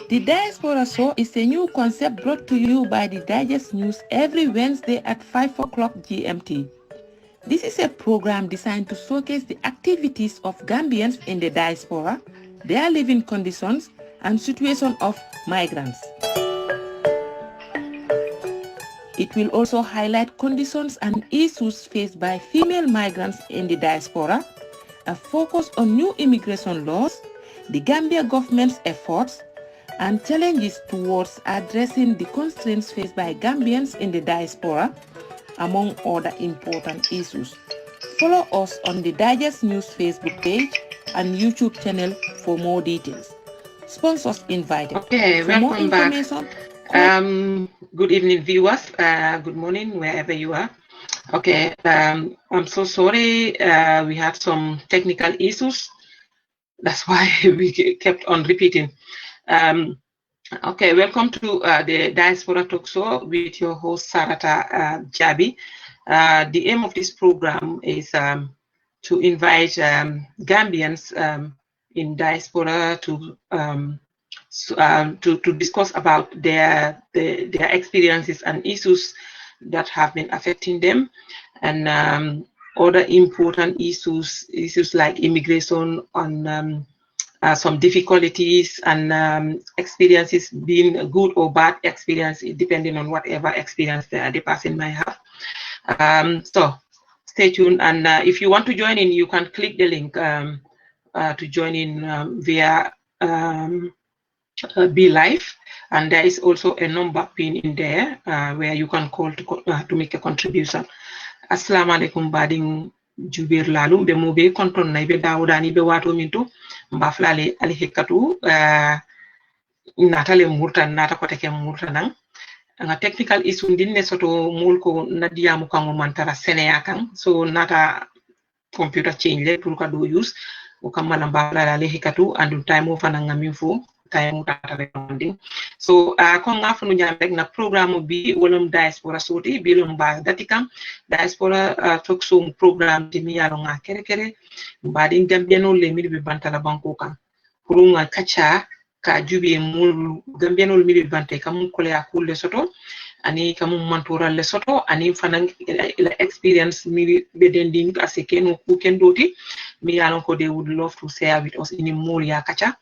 The Diaspora Show is a new concept brought to you by the Digest News every Wednesday at 5 o'clock GMT. This is a program designed to showcase the activities of Gambians in the diaspora, their living conditions, and situation of migrants. It will also highlight conditions and issues faced by female migrants in the diaspora, a focus on new immigration laws, the Gambia government's efforts, and challenges towards addressing the constraints faced by Gambians in the diaspora, among other important issues. Follow us on the Digest News Facebook page and YouTube channel for more details. Sponsors invited. Okay, for more welcome back. information, Good evening, viewers. Good morning, wherever you are. Okay, I'm so sorry. We had some technical issues. That's why we kept on repeating. Okay, welcome to the Diaspora Talk Show with your host, Sarata Jabi. The aim of this program is to invite Gambians in diaspora to discuss about their experiences and issues that have been affecting them, and other important issues like immigration, on some difficulties and experiences, being good or bad experience, depending on whatever experience the person might have. So stay tuned, and if you want to join in, you can click the link to join in via Be Live, and there is also a number pin in there where you can call to make a contribution. Assalamu alaikum bading jubir lalum be mobe konton na be dawdani be wato mintu mbaflale ali hekatu natale murtan nata ko teke murtanan nga technical issue dinne soto mulko nadiyamu kango mantara seneya kan so nata computer change le pour ka do use o kamala mbaflale ali hekatu andu time of na ngaminfo time tata recording so ko ngafunu jam rek na programme bi wolum diaspora soti bi lum ba datikam diaspora talk show programme timi yaro nga kere kere mbadi gambiano le mi be bantala banko kan pour nga kacha ka jubi mul gambiano le mi be bante kam ko le akul le soto ani kam mantora le soto ani fanan la experience mi be dending asike no ku ken doti mi yalon ko they would love to share with us in more ya kacha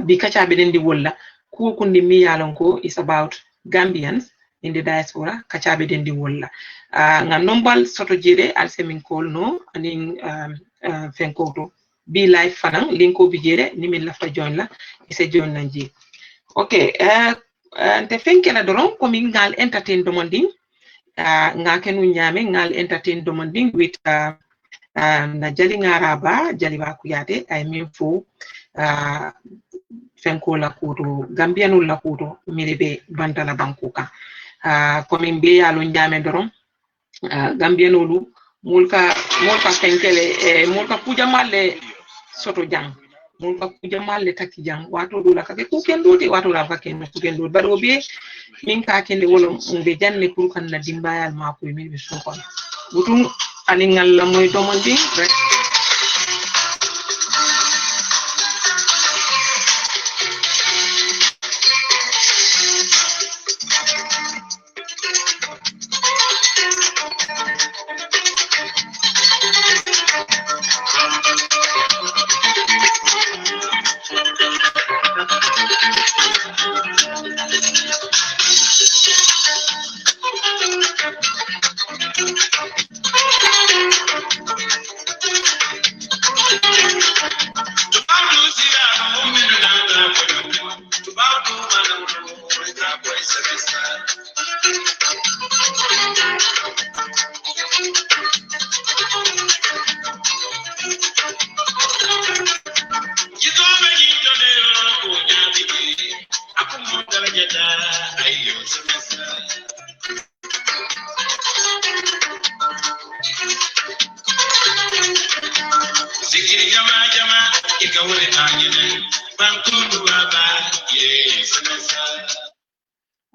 bi kacha bedendi wolla ku kundi mi yalon ko is about Gambians in the diaspora kacha bedendi wolla nga nombal soto jere alsemin call no aning fenkoto Be Live fanan linko bi jere ni min lafta join la ise join nanji okay te fenkela doron ko min ngal entertain demanding nga kenu nyame ngal entertain demanding with na jali ngaraba jali ba kuyate ay min fo fenko la kuto gambianu la kuto milebe bantala bankuka komin be yalo nyame doron gambianu lu mulka fenkele mulka kuja malle soto jang mulka kuja malle taki jang wato do la kake ku kendo ti wato la kake ku kendo baro be min ka kende wolo be janne pour kan na dimbayal ma ko mi be so kon butum ani ngal la moy domandi rek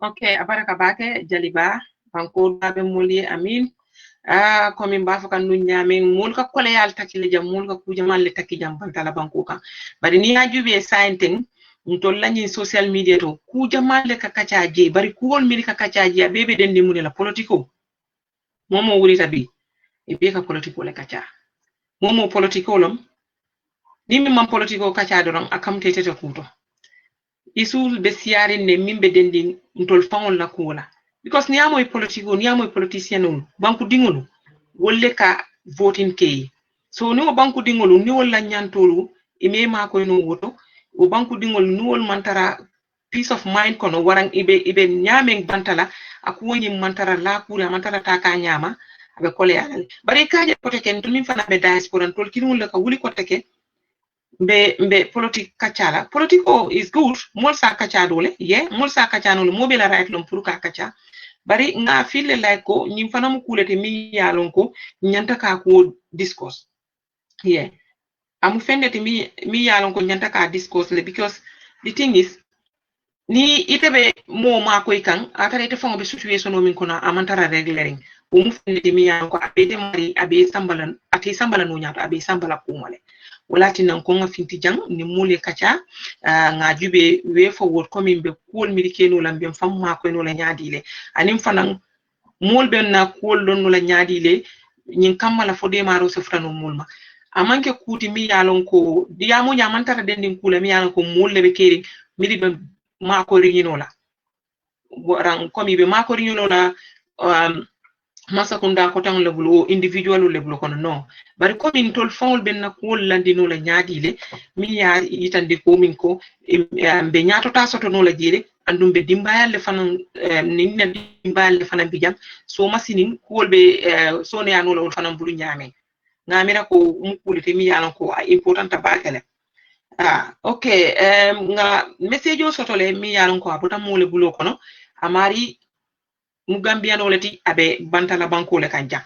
Okay, abaraka bake jaliba banko babe muli amin komi mbafo kan nu nyame mulka kole yal takile jam mulka ku jamal le takki jam bantala banko kan bari ni ajube sainting ntol lañi social media to ku jamalle ka kacaje bari kuwol miri ka kacaje bebe dendi mune la politiko momo wurita bi e be ka politiko le kaca momo politiko lom nimi man politiko kaca doron akam tetete kuto isul be siari ne mimbe dendi ntol fangol na kuwala because niamo e politiko niamo e politicien on banku dingolu wolle ka voting key so ni o banku dingolu ni wala nyantolu ime ma ko no woto o banku dingol nuwol mantara peace of mind kono warang ibe nyameng bantala aku woni mantara la kura mantara taka nyama abe kole yalale bari kaje poteken to min fana be diaspora tol kinul la ka wuli ko teke mbe politique kachala politico is good mol sa kacha dole mol sa kacha no mo be la right lom pour ka kacha bari nga fille like ko nyim fana mu kulete mi yalon ko nyanta ka ko discourse amu fendete mi yalon ko nyanta ka discourse le because the thing is ni itebe mo ma koy kan atare te fongo be situation o min kono amantara regularing o mu fendete mi yalon ko abede mari abe sambalan ati sambalan no nyato abe sambala ko mole walati nan ko nga finti jang ni mule kacha nga jube we forward komin be kol mi keno lambe fam ma ko no la nyaadile anim fanan mol ben na kol don no la nyaadile nyin kamala fo de maro se frano mulma amanke kuti mi yalon ko diamo nyamantara dendin kula mi yalon ko molle be keri midi be mako riñinola waran komi be mako riñinola masakunda ko tan lebulo individual lebulo kono no bari komi tol fawol ben na ko landino la nyaadile mi ya yitande ko min ko be nyaato ta soto no la jere andum be dimbayal le fanan ninna dimbayal le fanan bijam so masinin ko be so ne yano la fanan bulu nyame ngamira ko mukulite mi yalon ko important tabakele okay nga message o sotole mi yalon ko abota mole bulo kono amari mu gambiano leti abe bantala banko le kanja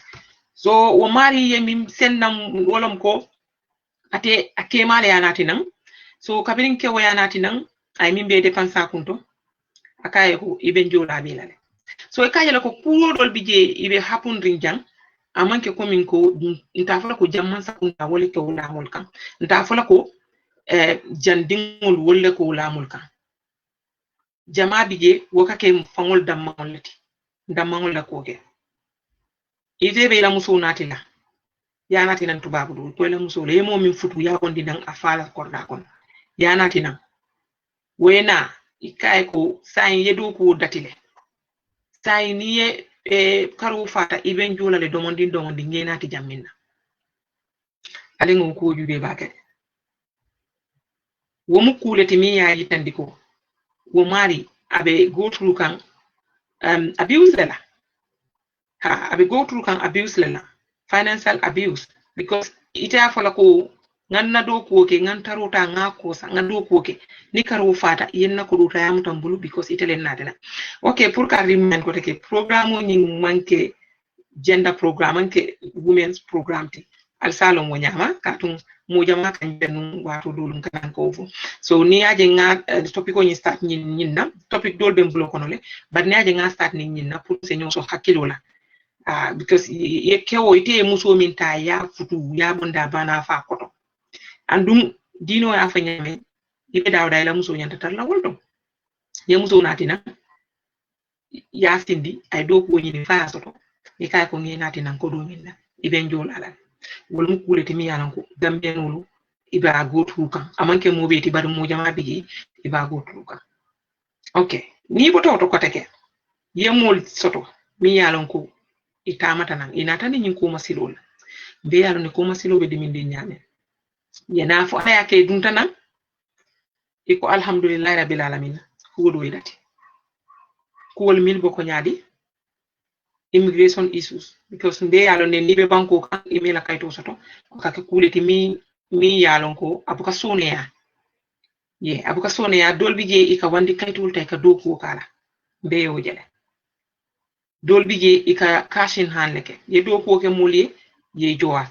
so wo mari yemi sennam wolom ko ate akemale yanati nan so kabirin ke wayanati nan ay min be dépensa kunto akaye ko ibe njola bilale so e kayela ko kuwodol bije ibe hapun rinjang amanke komin ko nta fala ko jamman sakunda wole ko lamol kan nta fala ko jandingol wolle ko lamol kan jama bije wokake fangol dammol lati dammol la koke ite be la muso natila ya nati nan tubabu do ko la muso le mo min futu ya gondi nan afala korda kon ya nati nan wena ikay ko sayin yedo ko datile sayin ye karu fata iben jola le domondin ngenati jamminna ale ngon ko jube bakade wo mu kuleti mi yayi tandiko wo mari abe go through kan abuse lela abe go through kan abuse lela financial abuse because ita fala ko nganna do ko ke ngan tarota ngako sa ngado ko ke ni karu fata yenna ko do tayam tambulu because itelen nadena okay pour ka rimen ko teke programme ni manke gender programme ke women's programme ti al salon mo nyama katun mo jama kan benu wato dolum kan ko fu so ni aje nga topic ni start nyinna topic dol ben block onole but ni aje nga start ni nyinna pour se nyo so hakilo la because ye kewo ite muso min ta ya futu ya bonda bana fa koto andum dino ya fa nyame ibe dawda la muso nyanta tar la woldo ye muso natina ya sindi ay do ko nyini fa soto e kay ko ngi natina ko do minna ibe njol ala wol mu kuleti mi yalan ko gambenolu iba go tuka amanke mo beti bar mo jama bigi iba go tuka okay ni boto to ko teke yemol soto mi yalan ko itamata nan inata ni ko masilol be yalan ni ko masilobe de min de nyame yana fo aya ke dunta nan iko alhamdulillah rabbil alamin huwodo idati kuwol mil boko nyaadi immigration issues because nde yalon ne libe banko kan email kayto soto kake kuleti mi yalon ko abuka soneya abuka soneya dolbi je ika wandi kaytol tay ka doku kala beyo jele dolbi je ika kashin hanleke ye doku ke mulye ye jowa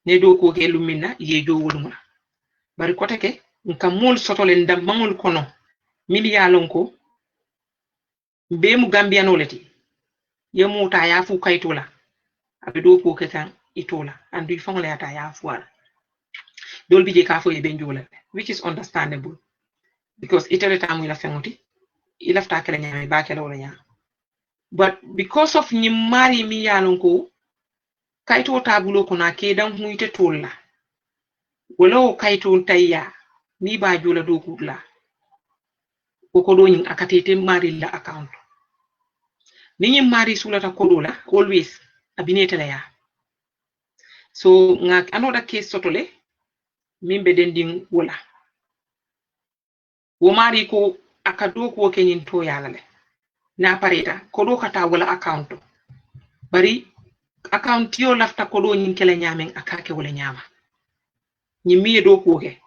ne doku ke lumina ye jowuluma bari koteke nka mol soto le ndam mangol kono mi yalon ko be mu gambiano leti yemuta ya fu kaytola abe do ko ketan itola andu fangole ata ya fu ala dolbi je ka fo e benjola which is understandable because itere tamu ila fenguti ila fta kala nyame ba kala wala nya but because of ni mari mi yalon ko kayto tabulo ko na ke dan huite tolla wala kayto tayya ni ba jula do kudla ko do nyin akatete mari la account ni nyi mari sulata kodola always abinete la ya so ngak anoda case sotole mimbe dending wala wo mari ko akado ko kenyin to yalale na pareta kodo kata wala account bari account yo lafta kodo nyin kele nyamen akake wala nyama nyi miye do ko ke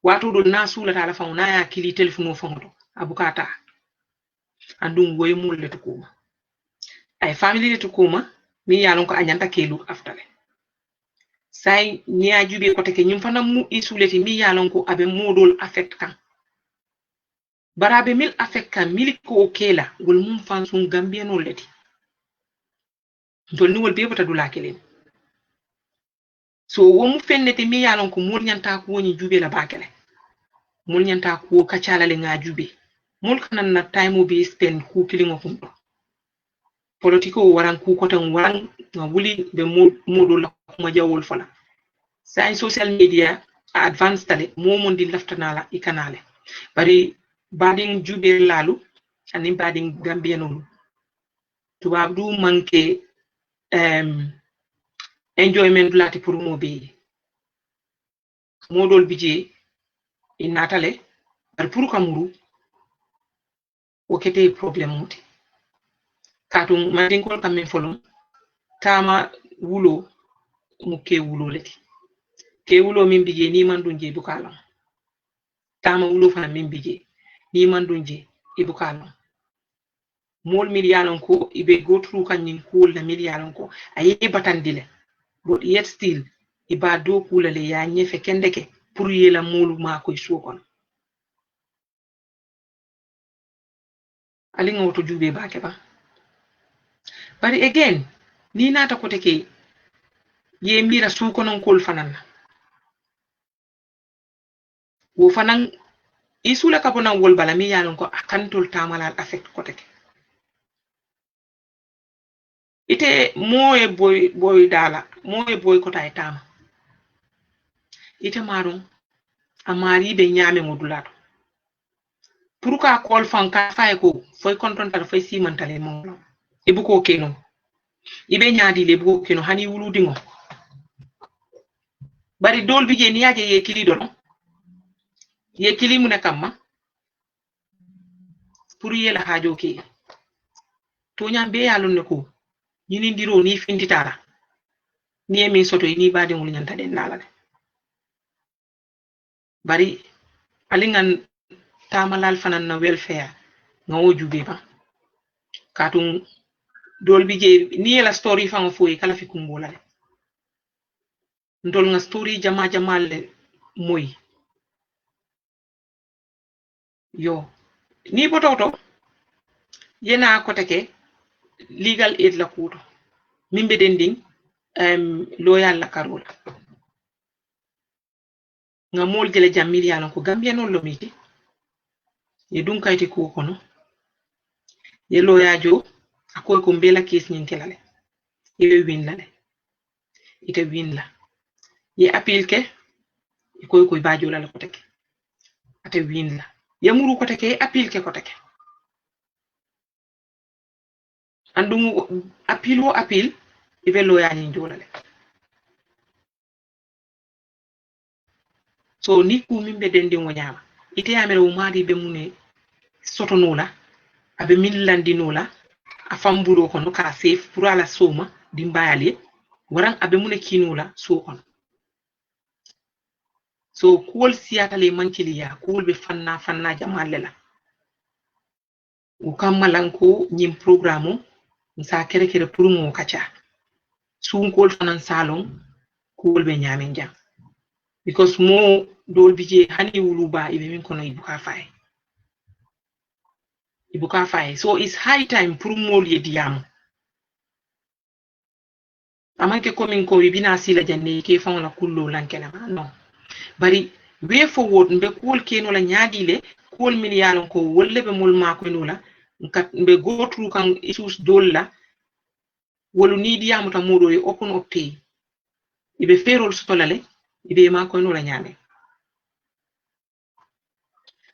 wato do na sulata la fauna ya kili telefono fonto abukata andum woy mulle to kuma ay family to kuma mi yalon ko anyanta kelu aftale say niya jube ko teke nyum fana mu isuleti mi yalon ko abe modol affect kan barabe mil affect kan mil ko kela gol mum fan sun gambien no leti dol ni wol be bota dula kelen so wo mu fennete mi yalon ko mul nyanta ko woni jube la bakele mul nyanta ko kacala le nga jube mul kanan na time be spend ku kilingo kumdo politiko waran ku kotan waran nga wuli be modol la kuma jawol fala say social media advanced tale momon di laftanala ikanale bari bading jube lalu ani bading gambianolu tubab du manke enjoyment lati pour mo be modol bije inatale bari pour kamuru okete problem muti katum mandin ko kamen folon tama wulo muke wulo leti ke wulo min bije ni mandunje bukalam tama wulo fana min bije ni mandunje ibukalam mol miliyalon ko ibe go through kanyin kul na miliyalon ko ayi batandile but yet still iba do kulale ya nyefe kendeke pour yela molu ma koy sokon ali ngoto jube baake ba bari again ni nata ko teke ye mira sukonon kol fanan wo fanan isula kabonan wol bala mi yalon ko akantol tamalal affect ko teke ite moye boy dala moye boy ko tay tama ite marum amari be nyame modulato pourquoi kol fanka fay ko foy kontontal foy simantale mo ibu ko keno ibe nyaadi le bu keno hani wulu dingo bari dol bi je ni yaje ye kili do ye kili mu nakama pour yela hajo ke to nyambe yalon ne ko yini ndiro ni finditara ni emi soto ni bade ngul nyanta den dalale bari alingan tamalal fanan na welfare ngawo jube ba katum dol bi je ni la story fa nga foyi kala fi kumbola ndol nga story jama le moy yo ni bototo yena ko teke legal aid la kuto mimbe dending loyal la karola nga mol jele jamil yalon ko gambia non lo miti ye dun kayti ko kono ye loyajo akoy ko mbela kes nyin kelale ye win la ite win la ye appeal ke koy koy bajo la ko teke ate win la ye muru ko teke appeal ke ko teke andum appeal ibe loya nyin jolale so ni ku mimbe dendi ngo nyama ite amere o mari be mune soto nola abe millandi nola afamburo kono ka safe pour ala soma dimbayali waran abe mune kinola so on so kuwol siyatale mankiliya kuwol be fanna jamalle la o kamalanko nyim programme sa kere pour mo kacha sun kol fanan salon kuwol be nyamen jam because mo dol bije hani wuluba ibe min kono ibuka fay so it's high time pour mo li diam amanke komin ko bina sila janne ke fon la kullo lankela non bari way forward mbe kuol keno la nyaadile kuol min yalon ko wolle be mol mako nola nkat mbe go through kan issues dolla wolu ni diamuta modo e open up pay ibe ferol sotolale ibe mako nola nyame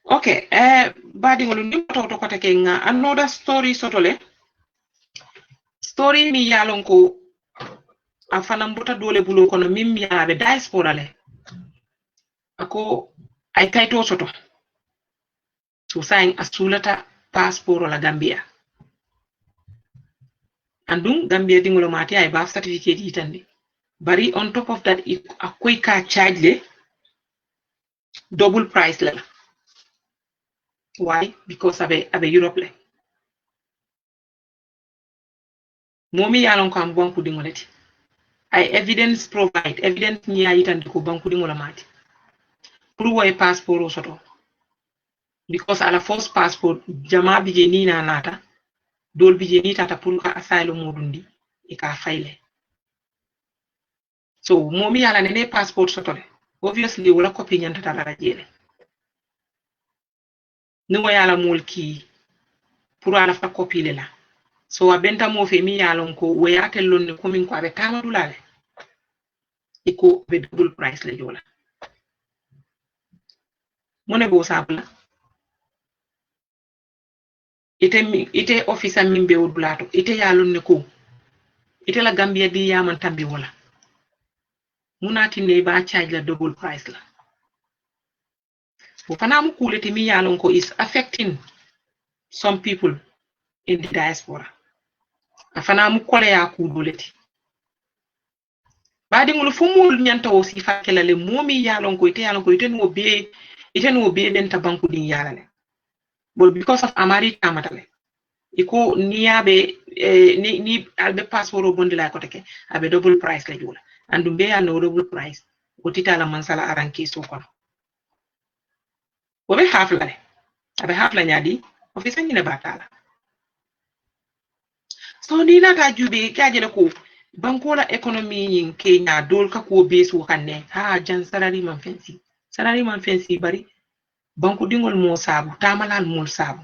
okay badi ngolu ni to ko take nga another story sotole story mi yalon ko afana mbota dole bulo kono mim yaabe diaspora le ako ay kayto soto so saying asulata passport la Gambia andum Gambia dingolo mati ay ba certificate yitande bari on top of that akoy ka charge le double price la why because abe Europe le momi yalon ko am banku dingolati ay evidence provide evidence ni yitande ko banku dingola mati pour woy passport o soto because ala first passport jama bije ni na nata dol bije ni tata pour ka asylum modundi e ka fayle so momi yala ne passport sotole obviously wala copy nyanta tala jele ni mo yala mulki pour ala fa copy le la so abenta mo fe mi yalon ko wayate lonne ko min ko abe tamadulale iko be double price le jola mone bo sabla ite officer min be odulato ite yalon ne ko ite la Gambia di yaman tambi wala munati ne ba charge la double price la fana mu kuleti mi yalon ko is affecting some people in the diaspora afana mu kole ya ku doleti badi ngulu fumul nyanta o si fakela le momi yalon ko ite no be den ta banku din yalale but because of amari tamatale iko niabe ni albe password bondi la ko teke abe double price la jola andum be ya no double price o titala mansala aranki so kono wobe hafla nyadi ofisa nyine batala so ni nata jube kajele ko bankola economy yin Kenya dol ka ko besu kanne ha jan salary man fancy bari banku dingol mo sabu tamalal mol sabu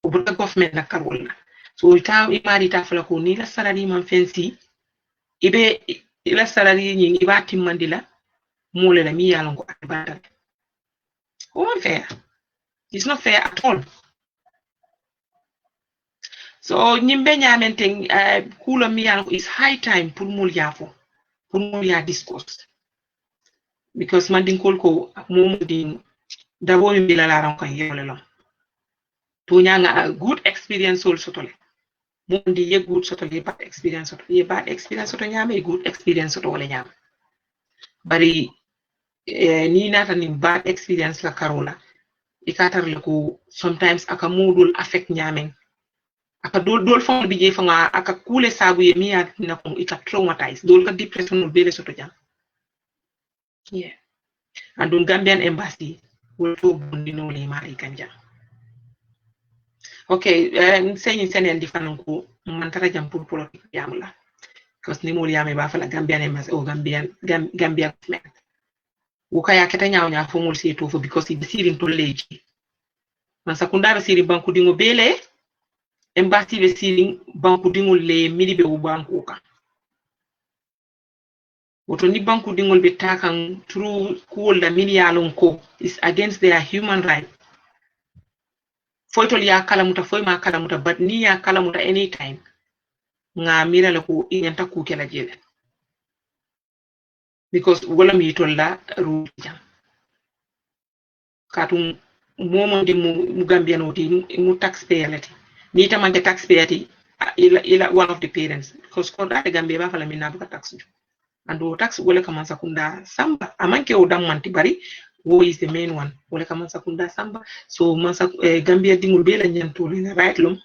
o burka government na karolna so ta imari ta fala ko ni la salary man fancy ibe ila salary yin ibati mandila mole la mi yalon ko akbata unfair. It's not fair at all. So nyimbe nyamenten kula miyano is high time pour mul ya discourse because mandin kolko momudin dabo mi bila la ran kan yole lo to nyanga good experience also tole mundi ye good sotole bad experience soto ye bad experience soto nyame good experience soto wala nyama bari ni nata ni bad experience la karola ikatar le ko sometimes aka modul affect nyamen aka dol fon bi je fanga aka kule sabu ye mi ya na ko ika traumatize dol ka depression no bele soto jam yeah andun Gambian embassy will to bondi no le mari kanja okay senyi senen di fanan ko man tara jam pour politique jam la because ni mo yame ba fala Gambian embassy o Gambia government wukaya keta nyaaw fo mul si to fo because it sirin to leji man sakunda be siri banku dingo bele embassy be siri banku dingo le midi be banku ka woto ni banku dingo be takan through cool la milialon ko is against their human right foytol ya kalamuta foy ma kalamuta but ni ya kalamuta anytime nga mira la ko inyanta ku kala jele because wala mi tolla ru jam katum momo de mu Gambian oti mu taxpayer lati ni tamante taxpayer ti ila one of the parents because ko da Gambia ba fala minna buka tax ju ando tax wala kama sakunda samba amanke o dammanti bari wo is the main one wala kama sakunda samba so mansa Gambia dingul be la nyanto le right lum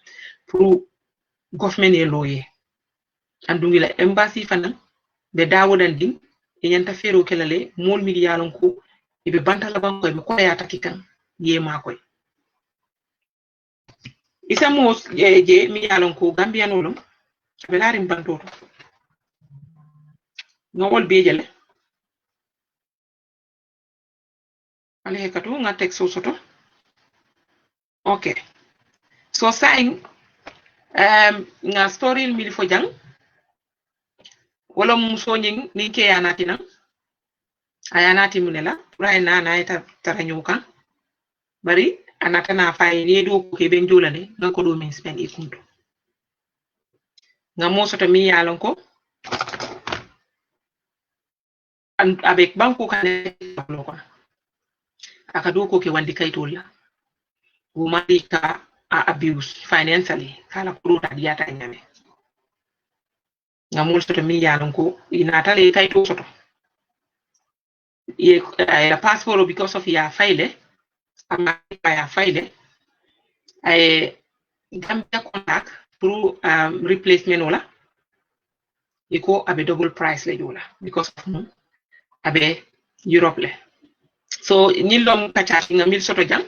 pour government e loye andungi la embassy fanan be dawodan ding e nyanta fero kelale mol mi yalon ko ibe bantala banko e ko ya takikan yema koy isa mo je mi yalon ko Gambian olum be larim bantoto ngol be jele ale hekatu nga text soto. Okay. So saying nga story mili fo jang wala muso nying ni ke yanati na ayanati munela pray na na ita taranyuka bari anata na fay ni do ko ke ben jolane nga ko do men spend ikunto nga mo soto mi yalon ko avec banko kane ko aka do ko ke wandi kaytola wumali ka abuse financially kala ko ta diata nyame nga mo soto mi yalon ko inata le kayto soto ye passport because of ya file ama ya file ay Gambia contact pour replacement wala iko abe double price le jola because of abe Europe le so nilom kachati nga mil soto jang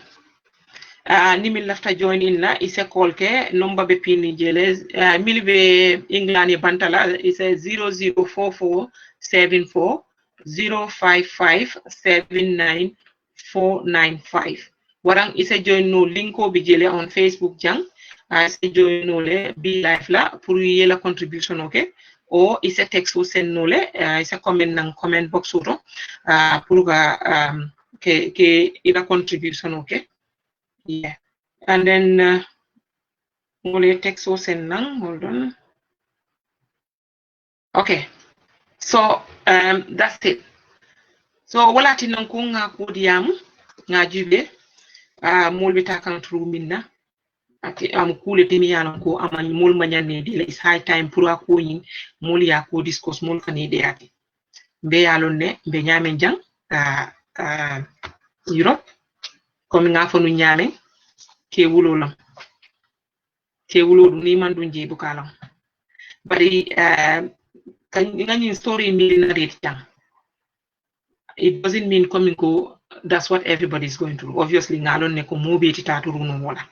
ni mil lafta join in na ise call ke number be pin jele mil be England bantala ise 004474 05579495 warang ise join no linko bi jele on Facebook jang ise join no le be live la pour yela contribution okay o ise text o sen no le ise comment nang comment box oto pour ga ke ila contribution okay yeah and then mole text o sen nang hold on okay so that's it so wala tinan ko nga ko diam nga jube molbe ta kan tru minna ati am kule temi yalan ko amani mol manyane di is high time pour ko yin mol ya ko discuss mol kan ide ati be yalon ne be nyamen jang Europe comme nga fonu nyame ke wulolam ke wulodu ni man du njibu kalam bari kan ngani story mi na ret jang it doesn't mean coming ko that's what everybody is going through obviously ngalon ne ko mobe ti taturu no wala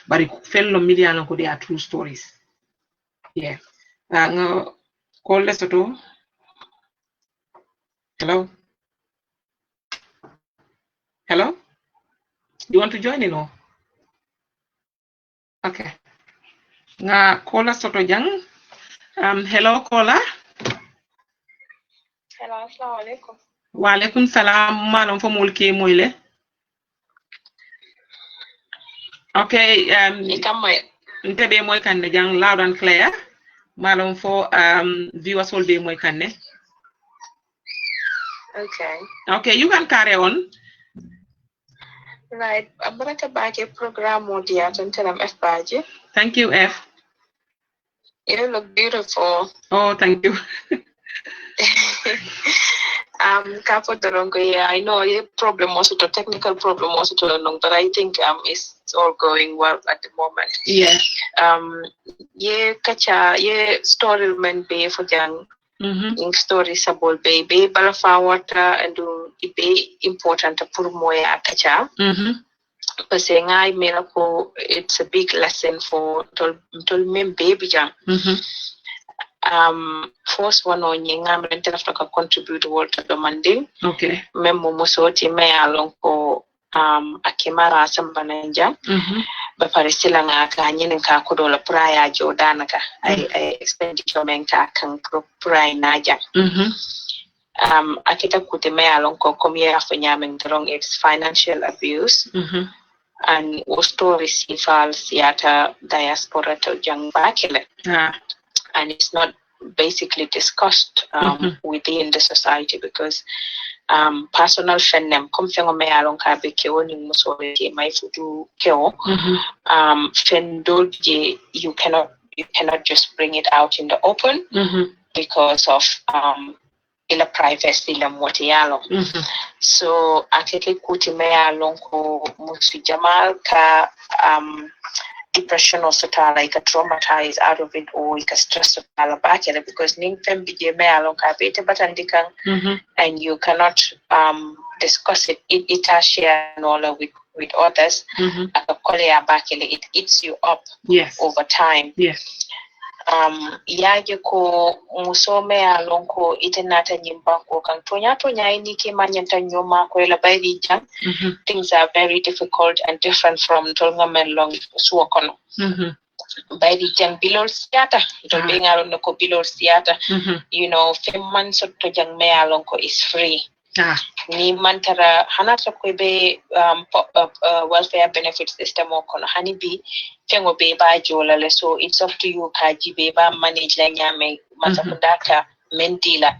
bari fello million ko they are true stories yeah nga call lesoto hello you want to join in or okay nga caller soto jang hello caller hello assalamu alaikum wa alaikum salam malum fo mulke moyle okay ikamay ntebe moy kanne jang loud and clear malum fo viewers will be moy kanne okay you can carry on right abaraka baake program modia tantalam f baje thank you f you look beautiful oh thank you Kapo Dorongo, yeah, I know a problem also to technical problem also to long, but I think it's all going well at the moment. Yeah. Ye kacha ye story men be for jang in story sabol be balafa water and do be important for moya kacha. Because I miracle it's a big lesson for tol men baby jang. First one on yingam rental after contribute water the Monday. Okay. Memo musoti me along ko akimara sambananja. Baparisila nga kanyin ka kudola praya jodana ka I expenditure menka kan praya naja. Akita kuti me along ko komye afanyameng drong it's financial abuse. And stories ifal siata diaspora to jang bakile. And it's not basically discussed within the society because personal fenem komfengo me along ka be keo ni musori mai fudu keo fendolje you cannot just bring it out in the open because of ila privacy la motialo so akeke kuti me along ko musu jamal ka depression or sota like a traumatized out of it or like a stress of alabakele because ning fem bije me along ka bete batandikan and you cannot discuss it share with others akakole abakele it eats you up over time yage ko musome alonko itenata nyimbanko kan tonya ini ke manyanta nyoma ko ela bayri jang things are very difficult and different from tolnga men long suokono bayri jang bilol siata to be ngalo no ko bilol siata you know femman sotto jang me alonko is free ni mantara hanata ko be welfare benefit system o kono hani bi fengo be ba jolale so it's up to you kaji be ba manage la nyame matakundaka mentila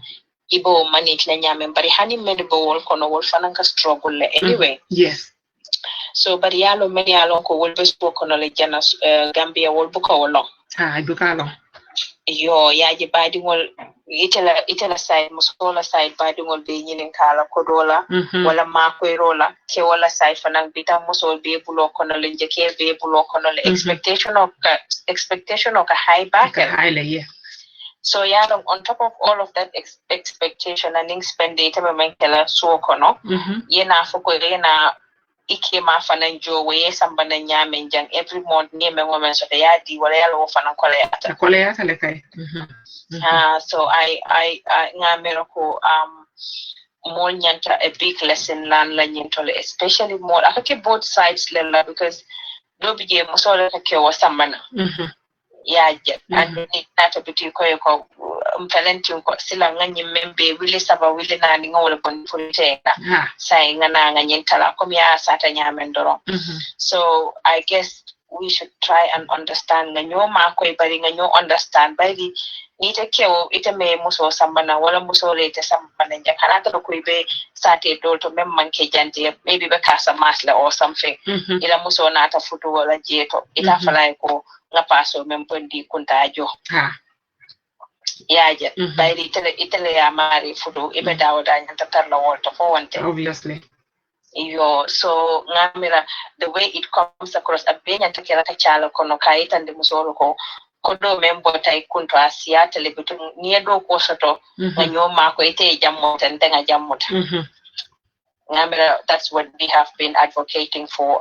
ibo manage la nyame bari hani medbo wol kono wol fananka struggle le anyway yes so bari yalo meni alon ko wol besbo kono le jana Gambia wol buka wolon buka lo yo yaji badi wol itela side musola side badi wol be nyinin kala ko dola wala makoyrola ke wala side fanan bita musol be bulo kono le jeke be bulo kono le expectation of a high back yeah so on top of all of that expectation and spend data menkela so kono yena foko rena ike ma fanan jo we sambana nyame jang every month ni me women so ya di wala ya lo fanan koleyata le kay so I ngamero ko more nyanta a big lesson lan la nyintole especially more akake both sides lela because do bije musole ke wa sambana yeah and ni tata biti ko talentin ko sila ngani membe wile saba wile na ni ngol kon fultena sai ngana ngani tala ko ya sata nyamen doro so I guess we should try and understand nganyo ma ko bari nganyo understand bari ni te kewo ite me muso sambana wala muso rete sambana jakana to ko be sate dol to mem manke jante maybe be kasa masla or something ila muso na ta futu wala jeto ita fala ko nga paso mem pondi kuntajo yaje bayri itele ya mari fudu ibe dawda nyanta tarla wolto fo wonte obviously yo so ngamira the way it comes across abenya takela kachala kono kaita ndi musoro ko kodo membo tai kunto asiata lebitu niedo ko soto nganyoma ko ite jammo tande nga jammuta ngamira that's what we have been advocating for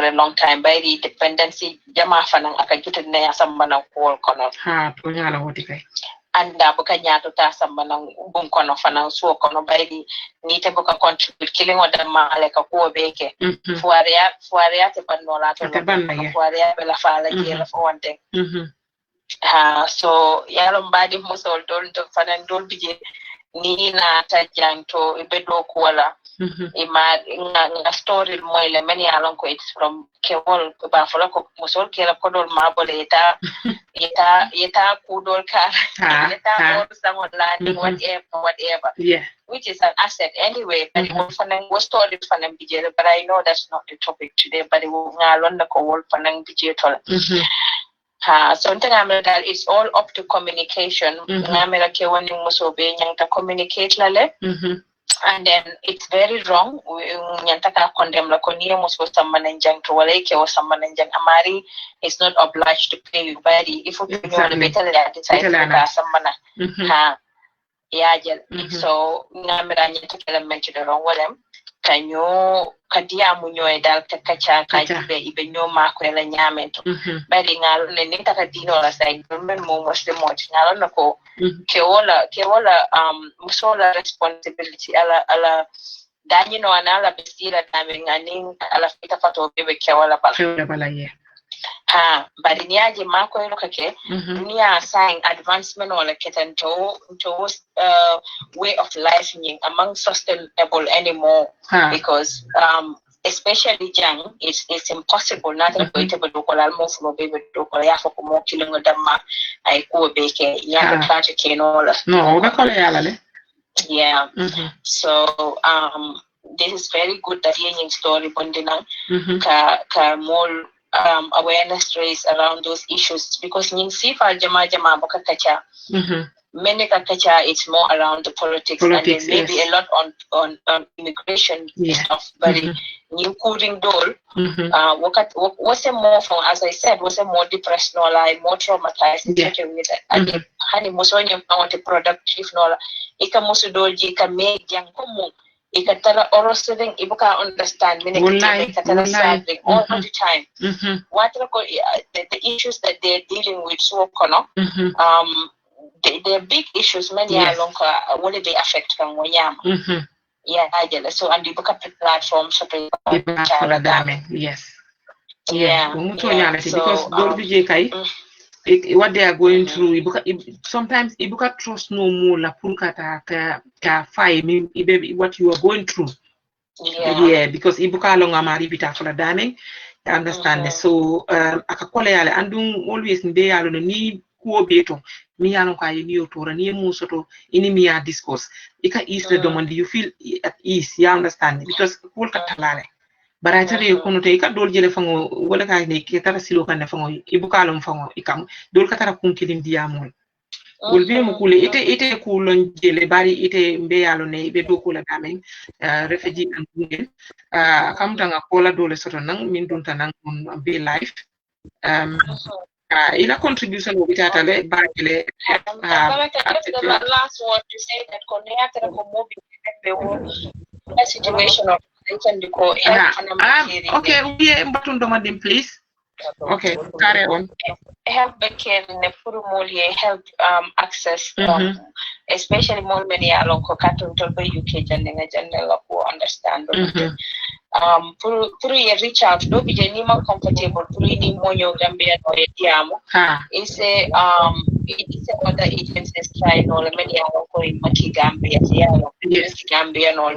a long time by the dependency jama fanang akajuta na ya sambana ko kono to nyala woti kay anda buka nyato ta sambana bum kono fanang so kono by the ni te buka contribute killing oda ma aleka ko beke fuaria te bannola to fuaria bela fala jela fo wonte so yalo mbadi musol dol to fanan dol bije ni na ta janto ibe do ko wala nga story moyle many along ko it's from kewol ba fola ko musol kela ko dol mabole yeta kudol kar yeta or someone landing whatever yeah which is an asset anyway but was story fanang bijele but I know that's not the topic today but ngalon ko wol fanang bijetol so that it's all up to communication ngamela ke woni muso be nyanta communicate lale and then it's very wrong nyanta ka condemn la ko niyo muso samana njang to wala ke o samana njang amari is not obliged to pay you body if you know the better that decide ka samana so ngamela nyanta kala mention the wrong walem kanyo kadia munyo edal kakacha kajibe ibe nyoma ko ela nyamento bali ngalo ne nita dino la sai men mo muslim mo ngalo nako keola musola responsibility ala danyi no anala besira dami ngani ala fita fato bebe keola bala yeah bari niaje mako elo kake dunia saying advancement wala ketan to way of life among sustainable anymore because especially young it's impossible not to be able to call almost no baby to call ya for mo killing damma ay ko beke ya try to kenola no ba call ya lale yeah so this is very good that yin story bondina ka more awareness raised around those issues because ning sifa jama boka kacha many kakacha it's more around the politics and then maybe a lot on immigration stuff but new cooling door was a more from as I said was a more depressed no like more traumatized with it and hani musonya want productive no ika musudoji ka make yang komu ikatala oral studying ibuka understand ikatala solving all the time. What the issues that they're dealing with so kono the big issues many along what they affect from wanyama. So and ibuka platform so yes. Yeah. Because what they are going through, sometimes ibuka trust no more la pulka ta fire what you are going through. Yeah, because ibuka long amari bita for dame. You understand? So akakole yale andung always nde yalo ni kuo beto mi yalo ka ni otora ni musoto ini mi ya discourse. Ika ease the demand you feel at ease. You understand? Because pulka talale. But I tell you, kono te ika dol jele fango wala ka ne ke tara silo kan fango ibuka lom fango ikam dol ka tara kun kilim diamol wol be mo kule ite kulon jele bari ite mbe yalo ne be do kula damen refugee and women kam tanga kola dole soto nang min dunta nang on be life ila contribution wo bitata le barkele the last one to say that connect ko mo be situation of okay, we button please. Okay, carry on. Help care ne purumoli help access especially more many along ko katun tolbe UK jandela ko understand. Puru ye reach out do be nima comfortable puru ni monyo Gambia no diamo. It's other agencies try no many along ko in Maki Gambia Gambia no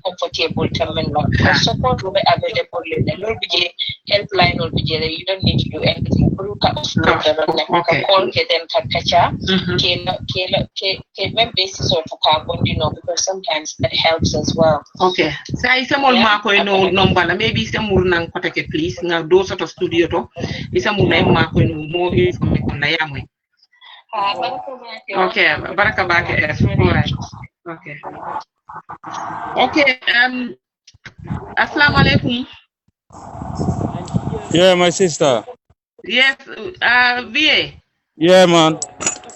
comfortable terminal no support will be available no be helpline will be you don't need to do anything puru ka call ke then kacha ke basis of carbon because sometimes that helps as well. Okay, so I say more mark no number maybe some more nang kotake please nga do sort of studio to isa mo na mark no more information na yamwe. Okay, baraka back alright. Okay, assalamu alaikum. Yeah, my sister. Yes, VA. Yeah, man.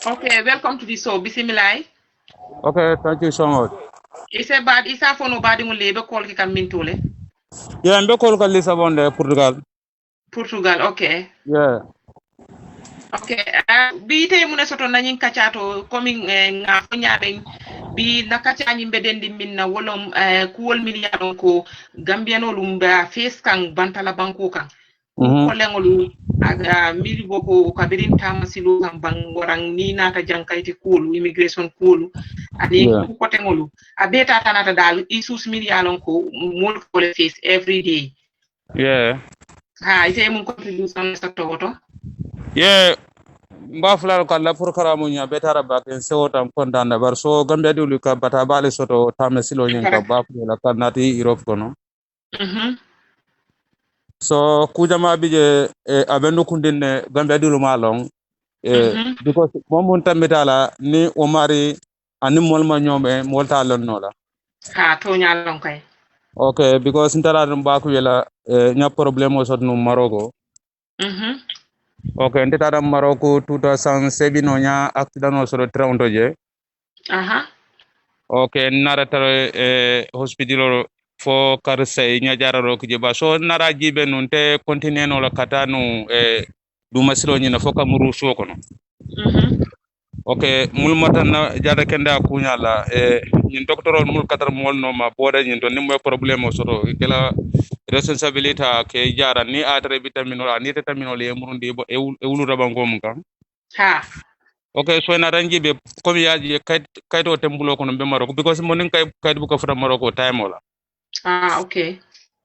Okay, welcome to the show. Bismillah. Okay, thank you so much. Isa for nobody will labor call ki kam mintole. Yeah, I'm call Lisbon there, Portugal, okay. Yeah. Okay, bi tay muna soto nañu kacato coming nga fo ñaabe bi nakacha ñi bedendi minna wolom kuwol million ko gambiano lumba face kan bantala banko kan ko lengolu aga mili boko kabirin tamasilo kan bangorang ni nata jankayti kulu immigration kulu ani ko tengolu abeta tanata dal isus million ko mol ko le face every day. Yeah. Ite mun contribution sa toto. Yeah, mbafla kala pour karamunya betara baken sewotam kontanda bar so Gambia dulu ka bata bale soto tamesilo nyenka bafla kanati Europe kono. So kujama bije abendu kundine Gambia dulu malong because momun tamitala ni omari ani molma nyome molta lonnola. To nyalong kay. Okay, because intara mbaku yela nya problemo sot no Morocco. Okay, nte tada Morocco 2007 onya accident o soro Toronto je. Okay, nara tara hospital fo karse nya jararo kuje ba so nara jibe nunte continue no la kata no du masiro nyina fo kamuru so kono. Okay, mul matana jada kenda kunya la nyin docteur mul katar mol no ma boda nyin to nimmo problème o soro kala responsabilité ke jara ni atre vitamine o ni vitamine o le murundi e wulu rabango mun kan okay so na ranji be comme yaji kayto tembulo kono be Morocco because monin kayto bu ko fra Morocco time ola okay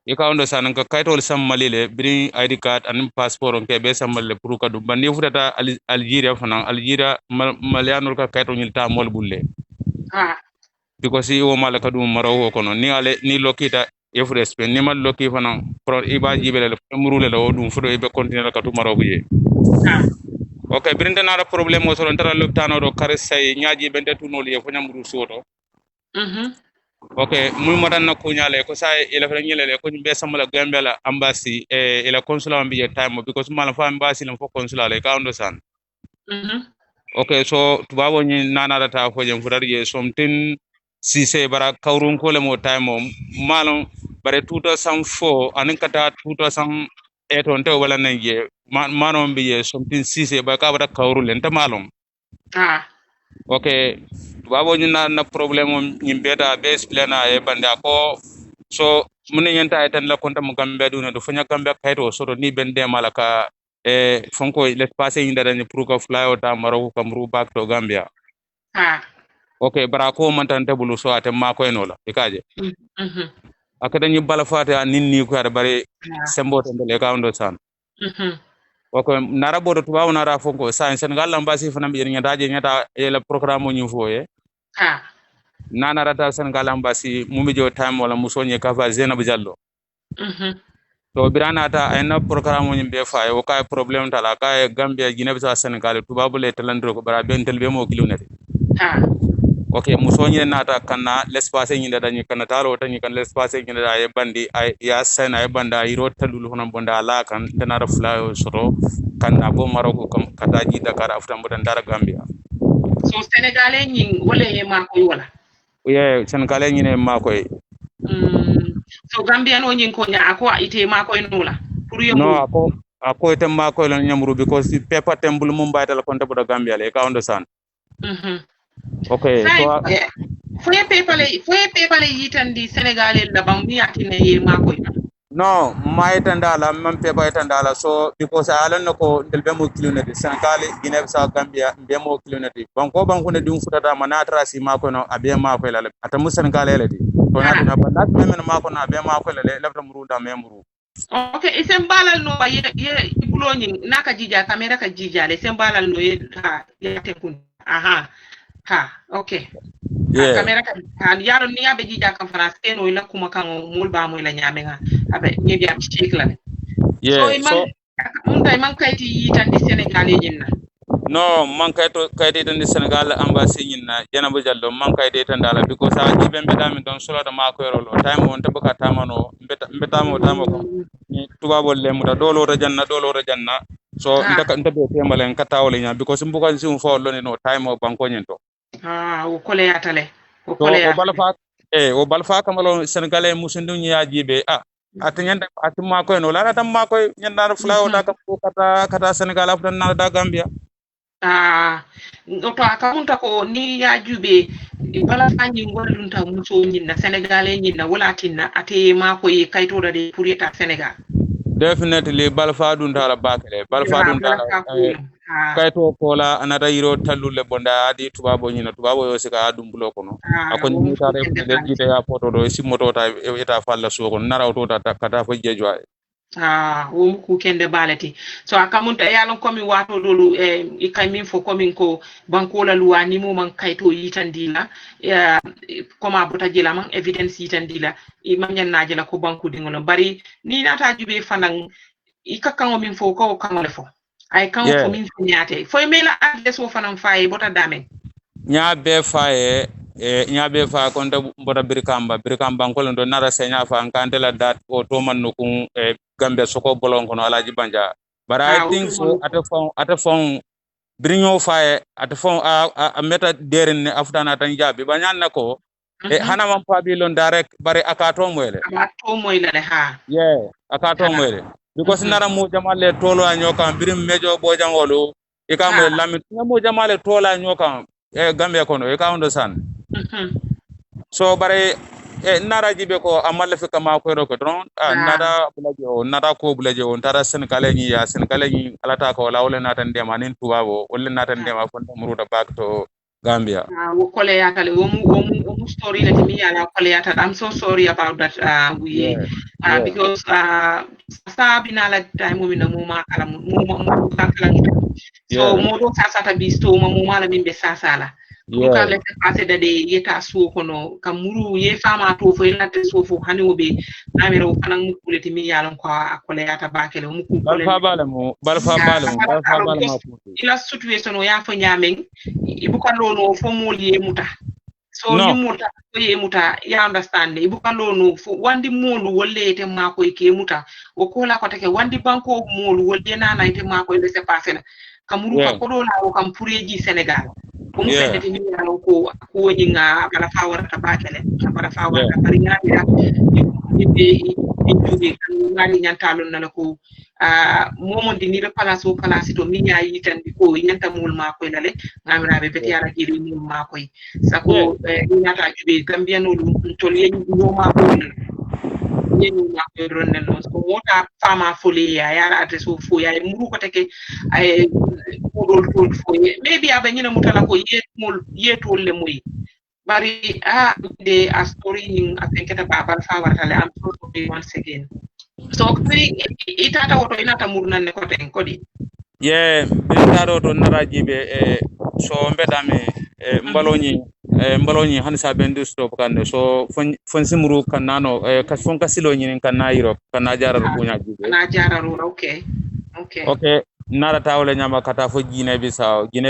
e ka ondo sanan ka kayto sam malile bri ID card and passport on ke be sam malle pour ka dum bandi futata Algeria fana Algeria malianol ka kayto nyilta mol bulle because o malaka dum Morocco kono ni ale ni lokita efre Spain ni mal loki fana pro iba jibele murule la dum fudo be continuer ka tu Morocco je okay birinde na problème o so ndara loptano do kare say nyaaji bende tunol ye fo nyamru soto okay muy modan na ko nyale ko say ila fa nyele ko be samala Gambia la embassy ila consulat bi time because mala fa embassy lam fo consulat le ka ondo san okay so tubabo ni nana data fo jam fudar je something sise bara kawrun ko le mo time mom malon bare 2004 anin kata 2008 on te wala nanje manon bi something sise ba ka bara kawrul en ta malon okay babo ñu na problème ñi beta be explaina e bande ko so mun ñenta tan la konta mo gambe du do fanya gambe kayto so ni bende malaka fonko l'espace inda dañu pour ko flyo ta maro kamru back to Gambia okay bara ko man tan tabulu so ate ma ko enola ikaje akada ñu bala fata ninni ko ada bare sembo tan le ka ndo san okay nara bodo tuba nara fonko sa Senegal l'ambassade fana bi ñata e la programme ñu foye nana rata Senegal l'ambassade mumi jo time wala musonye kafa Zainab Diallo to birana ta ayna programme ñu be fay o kay problème tala kay Gambia Guinée Bissau Senegal tuba bu le talandro ko bara bentel be mo kilunete okay musonye nata kanna l'espace ñi dañu kanna talo tan kan l'espace ñi da e bandi ay ya sen ay banda iro talul hono bonda la kan tanara flayo soto kanna bo Maroko kam kataji Dakar aftam bodan dara Gambia so Sénégalais ñi wala e ma koy wala Sénégalais ñi ne ma koy so Gambian o ñi ko nya ko ite ma koy nula pour yo no ako ite ma koy la ñamru because paper temple mum baytal konta boda Gambia le ka understand okay so foye pepale yitandi Sénégalais la bam mi atine ye ma koy no maytandala man pepa ytandala so because alan ko del be mo kiloneti Senegal Guinée Bissau Gambia be mo kiloneti banko ne dum futata manatra si ma ko no abe ma ko la ata mu Senegal elati to na banat men ma ko na be ma ko la lafta muruda memuru okay isem balal no ye buloni naka jija kamera ka jija le sem balal no ye ya tekun okay kamera kan yaro ni abe jija kan France no ila kuma kan mulba mo ila nyamenga abe nyebi am chikla so mun tay man kayti yitandi Sénégalais ñinna no man kayti tan Sénégal ambassade ñinna Janaba Diallo man kayti tan dala because a jibe mbedami don solo da ma ko rolo time on tabaka tamano mbetamo ko ni tubabo le muta dolo to janna so ndaka ndabe temalen katawle nya because mbukan si fo loni no time o banko nyento o kole yatale o balfa kamalo Sénégalais musundu nya jibe atanyanda atuma ko no la tam ma ko nyanda flawo da ka kata Sénégal afdan na da Gambia to akamunta ko ni ya jube bala fanyi ngolunta muso nyinna Sénégalais nyinna wala tinna ate ma ko yi kayto da de pour eta Sénégal definitely balfa dun dala bakale balfa dun dala kayto ko la anata yiro tallulle bonda adi tubabo nyina tubabo yo sika adum bulo kono akon ni tare de jite ya photo do simoto ta eta falla soko narawto ta kata fo jejwa wo ku kende balati so akamunta yalon komi wato dolu e kaymin fo komin ko banko la luwa ni mo man kayto yitandila koma bota jila man evidence yitandila e man nyannaje la ko banko dingolo bari ni nata jube fanan ikakkango min fo ko kango le fo ay kango fo min nyate fo mela adres wo fanan faye bota damen nyaabe faye nyaabe fa konta bota birkamba ko ndo nara senya fa kantela dat o to man no kun Gambia soko bolon kono Alaji Banja but I think so ata fon brinyo faye ata fon a meta derin afdana tan jabi banyan nako hana man pabilon direct bare akato moyle akato moyle because nara mu jamale tolo anyoka birim mejo bojangolo e kam lami mu jamale tolo anyoka Gambia kono e ka understand so bare nara jibe ko amalle fi kama ko ro ko don nada ko bulaje on tara Sénégalais ñi alata ko lawle natan dema nin tubabo wala natan dema fon muruda back to Gambia wo kole yatale wo story la timi ala kole yata I'm so sorry about that because sabina la time mo mina mo ma kala mo kala so mo do sasata bisto mo mala mimbe sasala ka le passé de yeta so kono kamuru ye fama to fo ila te so fo hani obe namero kanan mu kuleti mi yalon ko akole yata bakele mu ku balfa bala mo ila situation o ya fo nyamen ibu kan no fo moli muta so ni muta ko ye muta ya understand ibu kan no fo wandi molu wolle te mako ke muta o ko la ko take wandi banko molu wolle na na te mako le se passé na kamuru ka ko do la o kam pureji Sénégal ko musende ni yalo ko nyinga bala fa warata bakele bala fa warata bari ngamira inde injubi kan ngani nyantalon nana ko momon di ni be place o place to minya yitan bi ko nyanta mul ma ko lale ngamira be beti ara jiri mul ma ko sako ni nata jubi gambiano to le no ma ko ñeñu ma ko ronne no so wota fama foli ya yara adresse o fo ya muru ko teke ay modol tol fo maybe abe ñina mutala ko yetol le moy bari de a story in I think eta babal fa wartale am so once again so itata woto inata murnan ne ko ten kodi be to naraji be so mbedame mbaloñi han sa bendu stop kan so fon simuru kan nano ka fon ka silo ñin kan na Europe kan na jararu kunya jibe na jararu okay nara tawle nyama kata fo Guinea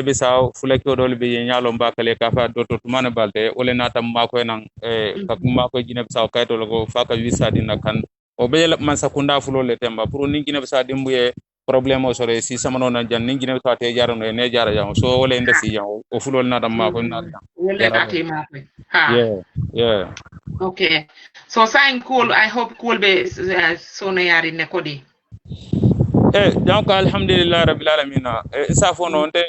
Bissau fulake dol be nyalo mbakale ka fa doto tumane balde ole nata mako nan ka mako Guinea Bissau kayto logo faka visa dina kan o be man sakunda fulo le temba pour ni Guinea Bissau dimbuye problème o sore si samano na jan ni Guinea Bissau te jaro ne jara jam so ole ndesi jam o fulo nata mako na ole ati mako yeah okay so sign cool I hope cool be so na yari ne kodi donc alhamdulillah rabbil alamin isa fono nde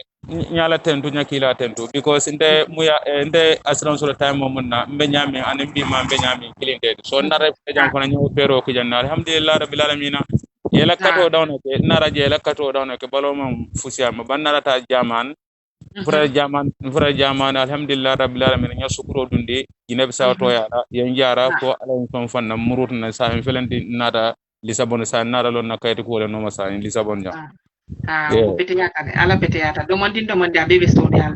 nyala tentu nyakila tentu because nde muya nde asran solo time mon na mbe nyami anen bi ma mbe nyami kilinde so nare jam kono nyaw pero ko janna alhamdulillah rabbil alamin yela kato dawno ke nara je yela kato dawno ke balo mom fusiama bannara ta jaman fura jaman alhamdulillah rabbil alamin nya sukuro dundi Guinea Bissau to yara yen jara ko ala son fanna murut na sa en felenti nada Lisabon sa nara lon na kayto ko le no masa in Lisabon ja ko bete yata ala bete yata do mon dindo mon dia bebe stone ala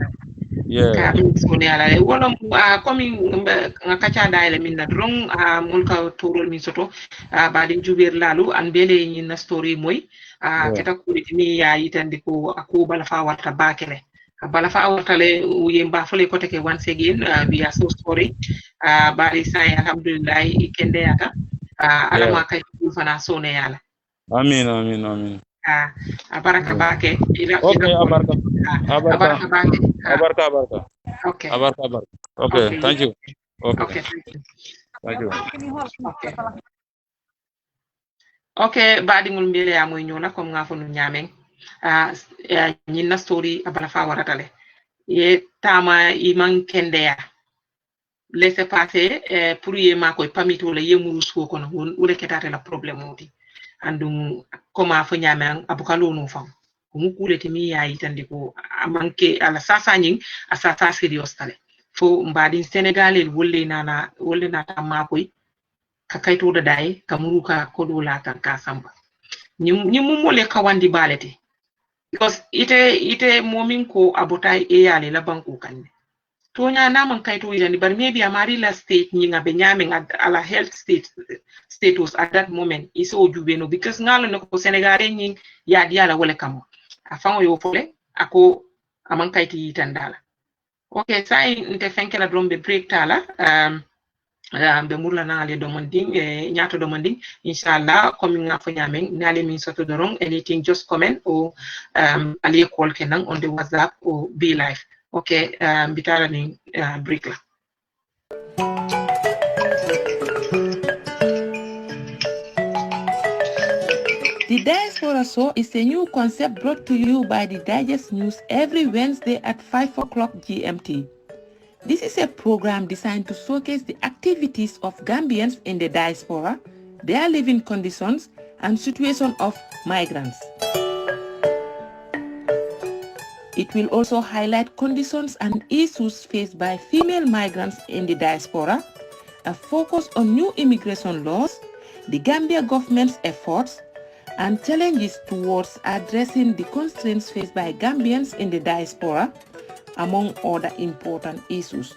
ka stone ala wala komi ngakacha daile minna drong mun ka turul min soto ba din jubir lalu an bele ni na story moy keta ko ni ya yitande ko bala fa warta bakele bala fa warta le yemba fele ko teke once again we are so sorry bari sai alhamdulillah ikende yata ala ma kay fana sone yala amin abaraka bake okay abaraka okay okay thank you okay baadi ngul mbele ya moy ñola comme nga fonu ñameng ñinna story abala fa waratale ye tama iman kende ya laisser passer pour yema koy pamito le yemuru suko kono wole ketate la problème odi andum koma fo nyame abukalo no fam mu kuleti mi yayi tandiko amanke ala sasa nyin asasa serious tale fo mbadi Senegal wolle na tamma koy ka kayto da dai kamuru ka kodo la kan ka samba ni mumole kawandi balete because ite momin ko abotay e yale la banku kanne tonya naman kayto yandi bar maybe amari la state nyinga be nyame ala health status at that moment is o jubeno because ngalo no ko Senegal nyin ya diala wala kamo afango yo fole ako aman kayti tandala okay sai nte fenkela drombe break tala be murla na ale domanding nyato domanding inshallah comme nga fo nyameng nale min soto dorong anything just comment or ali call kenan on the WhatsApp or be live okay bitara ni break la. The Diaspora Show is a new concept brought to you by the Digest News every Wednesday at 5 o'clock GMT. This is a program designed to showcase the activities of Gambians in the diaspora, their living conditions, and situation of migrants. It will also highlight conditions and issues faced by female migrants in the diaspora, a focus on new immigration laws, the Gambia government's efforts, and challenges towards addressing the constraints faced by Gambians in the diaspora, among other important issues.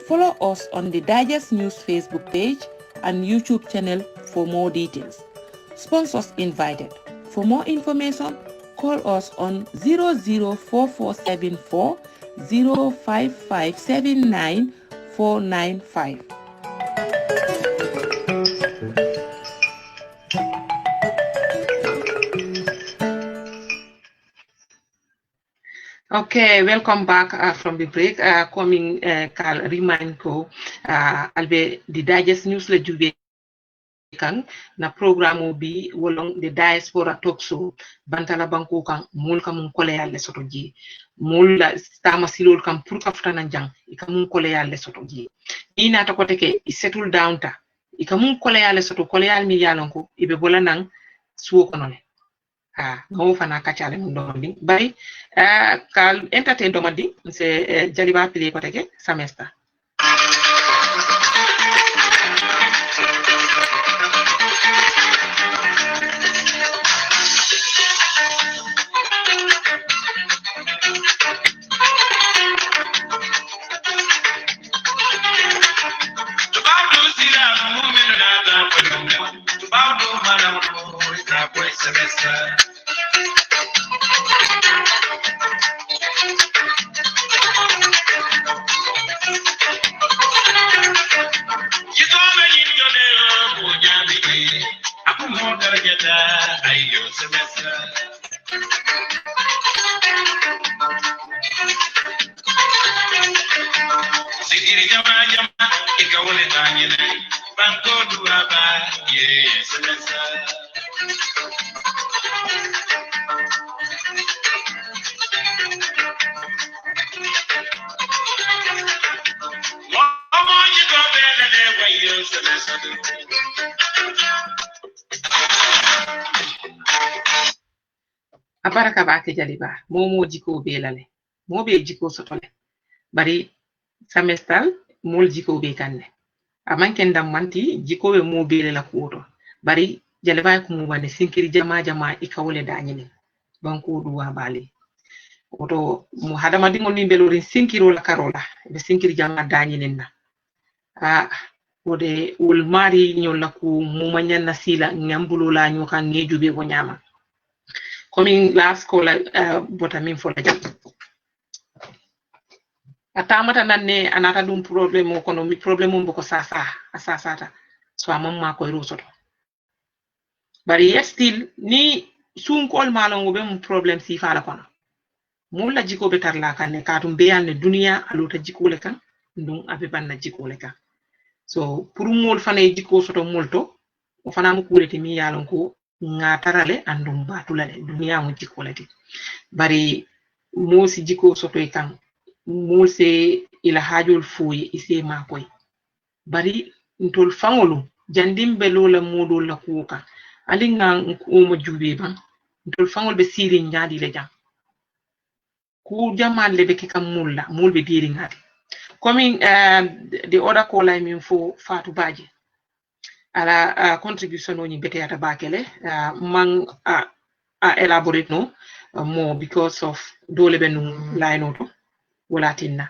Follow us on the Digest News Facebook page and YouTube channel for more details. Sponsors invited. For more information, call us on 004474 05579 495. Okay, welcome back from the break. Coming, Carl, remind ko, albe the digest news le jube kan na programme bi wolong the diaspora talk show bantala banko kan mul kam ko le yalle soto ji mul la stama silol kam pour ka futana jang ikam ko le yalle soto ji ina to ko teke settle down ta ikam ko le yalle soto ko le yal mi yalon ko ibe bolanan suwo kono le no fana kacale mun domandi bari kal entertain domandi c'est jaliba pili ko teke semester abaraka bake jaliba momo jiko be lale mo be jiko sotole bari semester mol jiko be kanne amanken dam manti jiko be mo be la kuoto bari jaliba ko mo bane sinkiri jama ikawole dañini banko duwa bali oto mo hadama dingo ni belorin sinkiro la karola be sinkiri jama dañinin na ode wol mari nyolla ku mo manyanna sila ngambulo la nyoka ngejube ko nyama coming last call bota min fo la jam atamata nanne anata dum problem ko no mi problem mo ko sasa so amam ma ko rusoto bari yet still ni sun kol malon be mo problem si fala kono mo la jiko be tarla kan ka tum be yalne dunia alota jiko le kan ndum abe banna jiko le kan so pour mol fane jiko soto molto o fana mo kuleti mi yalon ko ngatarale andum batulale dunia mo jiko lati bari mo si jiko soto e kan mo se ila hajul fuyi ise makoy bari ntol fangolu jandimbe lola modol la kuka alinga ko mo jube ban ntol fangol be siri nyaadi le jam ku jamal le be kam mulla mulbe diri ngati coming the other call I mean for Fatu Baji ala contribution oni bete ata bakele man elaborate no more because of dole be no line auto wala tinna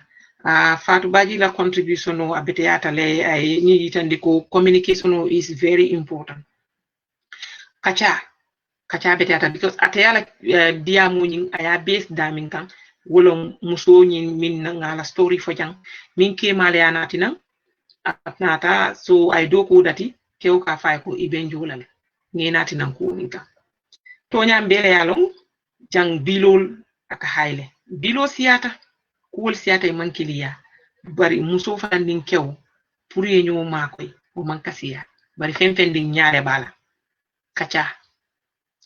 Fatu Baji la contribution no abete ata le ay ni yitande ko communication is very important kacha bete ata because atayala dia munin aya base damin kan wolo muso nyin min ngala story fo jang min ke male anati nan atnata so ay do ko dati kew ka fay ko iben jolal ngi nati nan ko ninka to nyam bele yalon jang bilol aka hayle bilo siata kuwol siata man kiliya bari muso fa nin kew pour yenyo makoy o man kasiya bari fen din nyaare bala kacha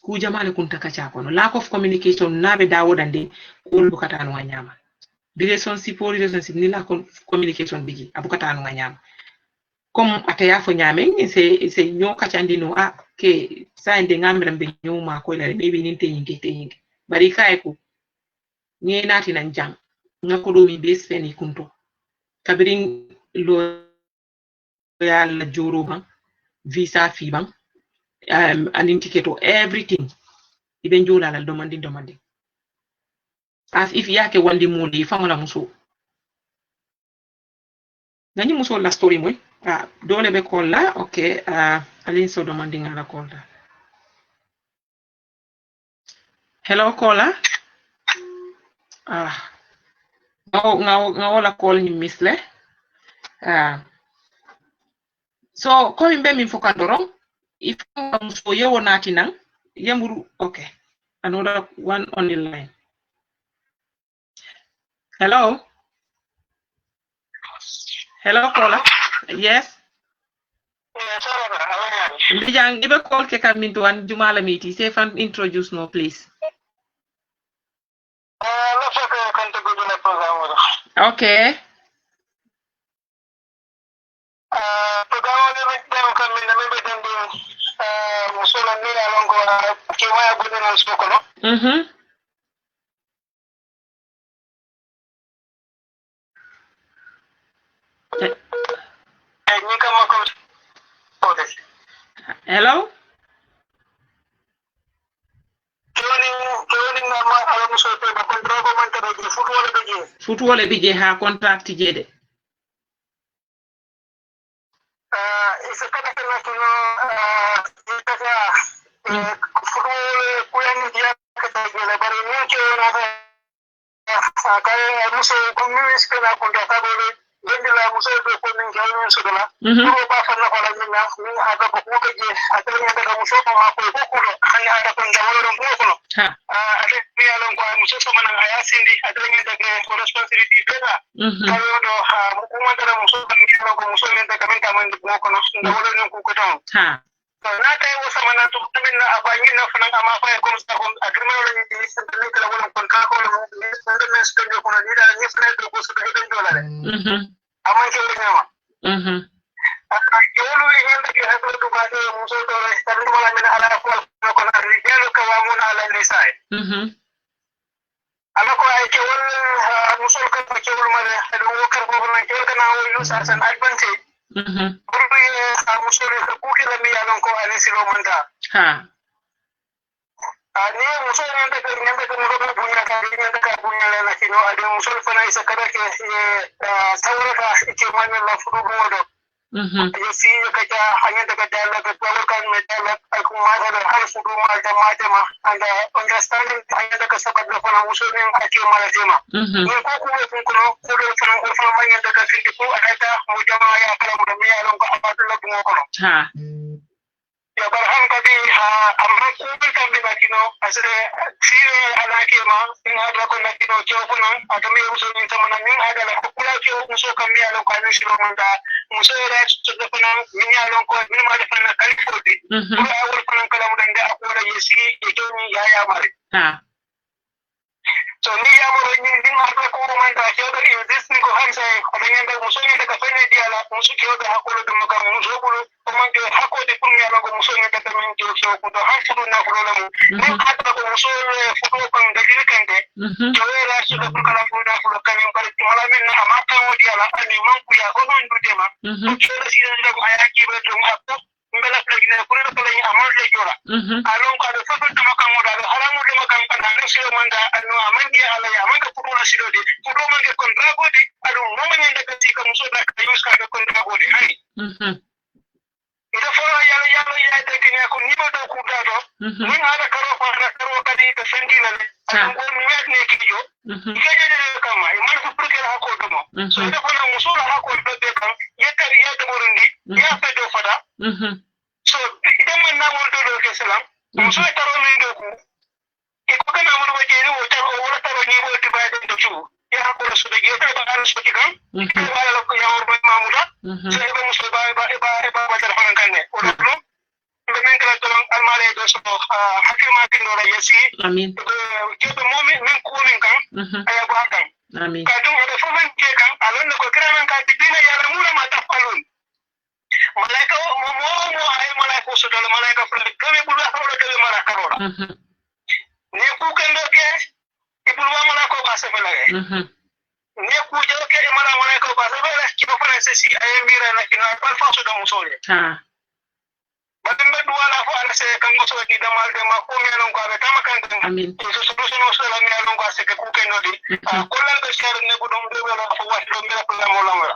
ku jamale kunta kacha kono lack of communication nabe dawodande ko bukata no nyama relationship ni la communication bigi abukata no nyama comme ataya fo nyame c'est nyo kacha ndino ke sa inde ngamram be nyo ma ko la maybe nin tenyinge bari kay ko ni nati nan jang ngako do mi bes feni kunto kabirin lo yalla joro ban visa fi ban an ticket or everything iben jola la domandi as if yake wandi muli fangola muso nani muso la story moy dole be kolla okay alin so domandi ngala kolla hello kolla ngaw la call ni misle so ko imbe min fokandoro if muso yewo nati nan yemuru okay another one on the line Hello. Hello, caller. Yes. Mbijang ibe call ke kam min tuan Jumala miti. Say fan introduce no please. Okay. Hello? Football bije ha contract jede. It's a as an advantage.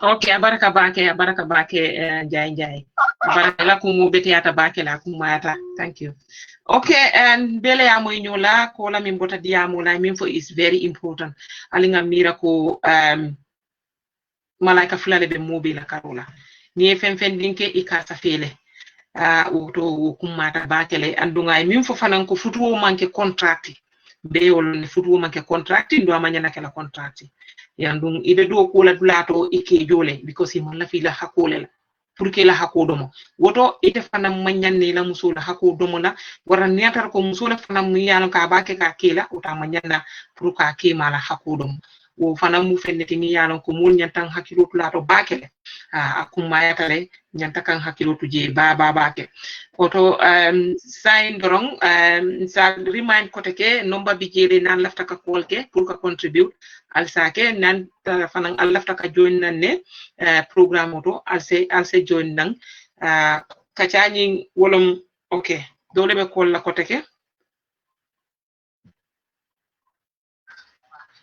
Okay, baraka bake jai. Baraka la kumu beti ata bake la kumata. Thank you. Okay, and bele ya moinyola kola mimbota diamu la minfo is very important. Alinga mira ko malaika fulale be mobi la karola. Ni fen dinke ikasa fele. Uto kumata bakele andunga minfo fanan ko futuo manke contract. Be wol ni futuo manke contract ndo amanya na kala contract. yandum ide do ko la dulato ike jole because man la fi la hakole la pour que la hakodomo woto ite fana manyanne la musula hakodomo na wara netar ko musula fana mu yalon ka bake ka kila uta manyanna pour ka ke mala hakodomo wo fana mu fenneti mi yalon ko mul nyantan hakilo tulato bake akuma yatale nyanta kan hakilo tuje bake oto sign dorong sa remind koteke number bi jere nan lafta ka kolke pour ka contribute al sake nan fanan al lafta ka join nan ne programme oto al se join nan kachani wolom okay dole be kol la koteke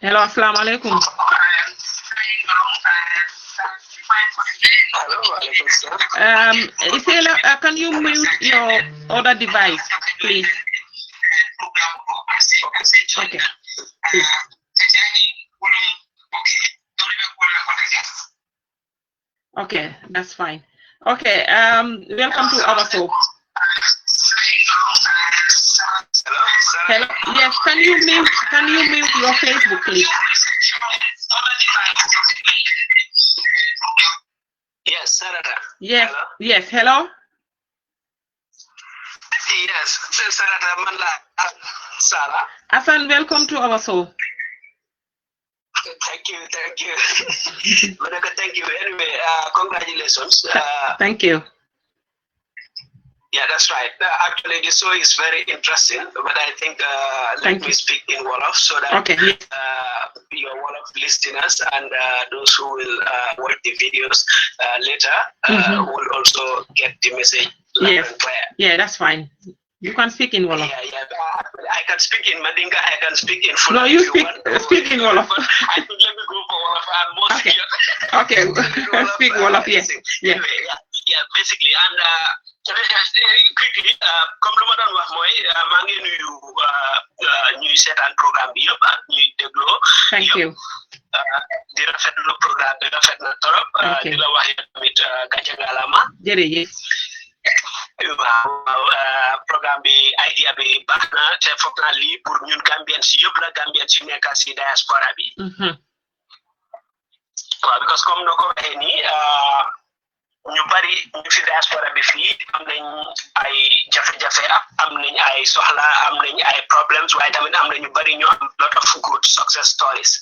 hello assalamu alaikum Isela, can you mute your other device, please? Okay. Okay, that's fine. Okay, welcome to our show. Hello. Yes, can you mute your Facebook, please? Yes, Senator. Yes. Hello? Yes. Hello. Yes, Senator Mandla Sala. Asan, welcome to our show. Thank you. Thank you. Anyway, congratulations. Thank you. Yeah, that's right. Actually, the show is very interesting, but I think let me speak in Wolof so that your Wolof listeners and those who will watch the videos later will also get the message loud and clear. Yeah, that's fine. You can speak in Wolof. Yeah. I can speak in Mandinka. I can speak in Fulani. No, you speak in Wolof. But I think let me go for Wolof. I'm more scared. Okay, speak Wolof. Yes. Yeah. Anyway, yeah, basically, and quickly, comme lu ma doon wax mooy maa ngi nuyu ñuy seetaan programme bi yëpp ak ñuy dégloo. Thank you. Di rafetlu programme bi rafet na trop. Di la wax tamit gàcce ngalaama. Jërëjëf. waaw programme bi idea bi baax na te foog naa lii pour ñun Gambien si yëpp la Gambien si nekk si diaspora bi. waaw because comme no ko waxee nii ñu bari ñu fi diaspora bi fii am nañ ay jafe-jafe am nañ ay soxla am nañ ay problems waaye tamit am na ñu bari ñu am lot of good success stories.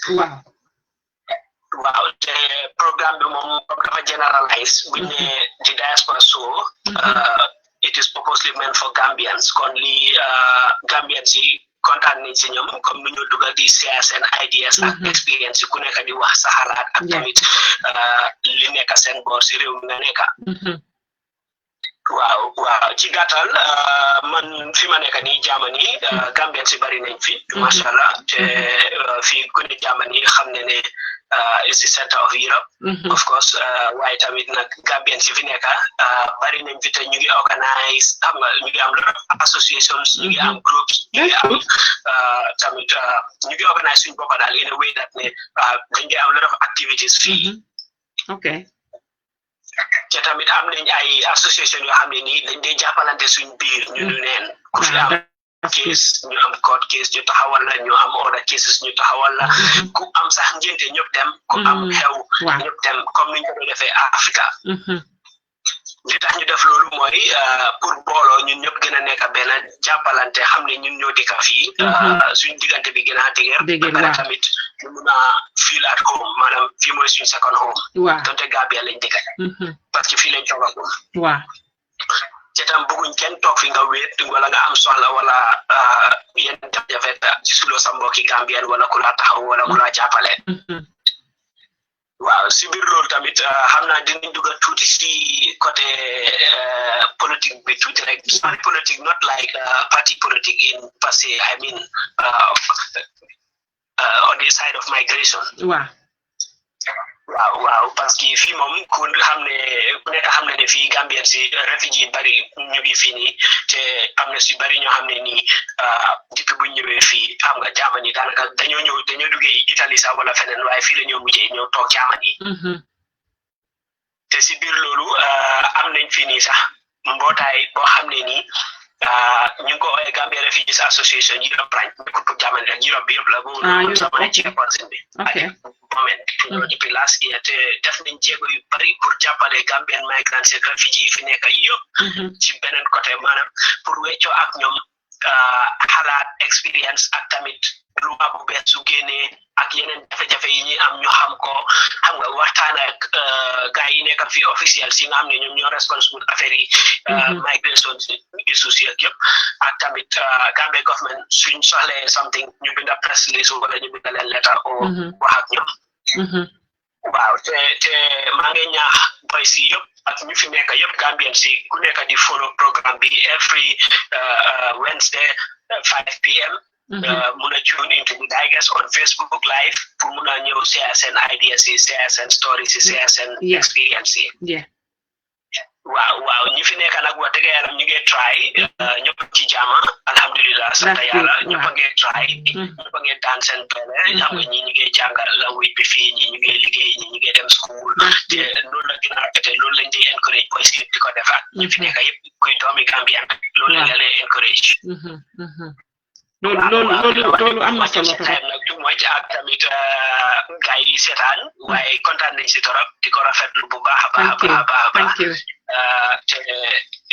Waaw te programme bi moom comme dafa generalize bu ñu ne di diaspora show it is purposely meant for Gambians kon lii Gambians yi kontaan nañ si ñoom comme nu ñu dugal di share seen ideas ak experience ku nekk di wax sa xalaat ak tamit li nekk seen boor si réew mi nga nekk. waaw ci gàttal man fi ma nekk nii Germany Gambians si bari nañ fi macha allah te fii ku ne Germany xam ne ne is the center of Europe. Of course waaye tamit nag Gambians si fi nekk bari nañ fi te ñu ngi organise xam nga ñu ngi am lot of associations ñu ngi am groups ñu ngi am tamit ñu ngi organise suñu bopp daal in a way that ne dañ ngi am lot of activities fii. Okay. te tamit am nañ ay association yoo xam ne nii dañ dee jàppalante suñ biir ñu neen ku fi am case ñu am court case ñu taxawal la ñu am other cases ñu taxawal la ku am sax ngénte ñëpp dem ku am xew ñëpp dem comme niñ ko defee Africa. li tax ñu def loolu mooy pour booloo ñun ñëpp gën a nekk benn jàppalante xam ne ñun ñoo dëkk fii suñ diggante bi gën a dëgër ba tamit ñu mun a feel at home maanaam fii mooy suñ second home donte Gambia lañ dëkk parce que fii lañ toogagum te tam bëgguñ kenn toog fi nga wéet wala nga am soxla wala yenn jafe-jafe ci suloo sa mbokki Gambien wala ku la taxaw wala ku la jàppale. waaw si biir loolu tamit xam naa dinañ dugal tuuti si côté politique bi tuuti rek politique not like party politique in passé I mean on the side of migration. waaw parce que fii moom ku xam ne ku nekk xam ne fii Gambien si réfugié bari ñu ngi fii nii te am na si bari ñoo xam ne nii depuis bu ñëwee fii xam nga Germany daanaka dañoo duggee Italie sax wala feneen waaye fii la ñoo mujjee ñëw toog Germany. te si biir loolu am nañ fii nii sax mbootaay boo xam ne nii ñu ko ay Gambia Refugees Association Europe branch ko pour jamane Europe bi yëpp la bo sama ci person bi moment depuis last year te def nañ jéego yu bari pour jàppale Gambian migrants et refugees yi fi nekk yëpp ci beneen côté maanaam pour weccoo ak ñoom xalaat experience ak tamit lu bu bees su génnee ak yeneen jafe-jafe yi ñi am ñu xam ko xam nga waxtaan ak gars yi nekk fi officiel si nga xam ne ñoom ñoo responsible affaire yi migration issues yëpp ak tamit Gambia government suñ soxlee something ñu binda press release wala ñu binda leen letter o wax ak ñoom waaw te maa ngi ñaax boy si yëpp ak ñu fi nekk yëpp Gambian si ku nekk di follow programme bi every Wednesday 5 p.m. Muna tune into the Digest on Facebook Live pour muna ñëw share seen ideas yi share seen stories yi share seen experience yi waaw ñu fi nekk nag wax dëgg yàlla ñu ngi try ñëpp ci jàmm alhamdulillah sant yàlla ñëpp a ngi try ñëpp a ngi daan seen doole xam nga ñi ñu ngi jàngal language bi fii ñi ñu ngi liggéey ñi ñu ngi dem school te loolu la gën a rafetee loolu lañ di encourage boys di ko defaat ñu fi nekk yëpp kuy doomi Gambien loolu lañ leen encourage loolu am na solo nag tu mooy ak tamit gars yi seetaan waaye kontaan nañ si torop di ko rafetlu bu baax a baax te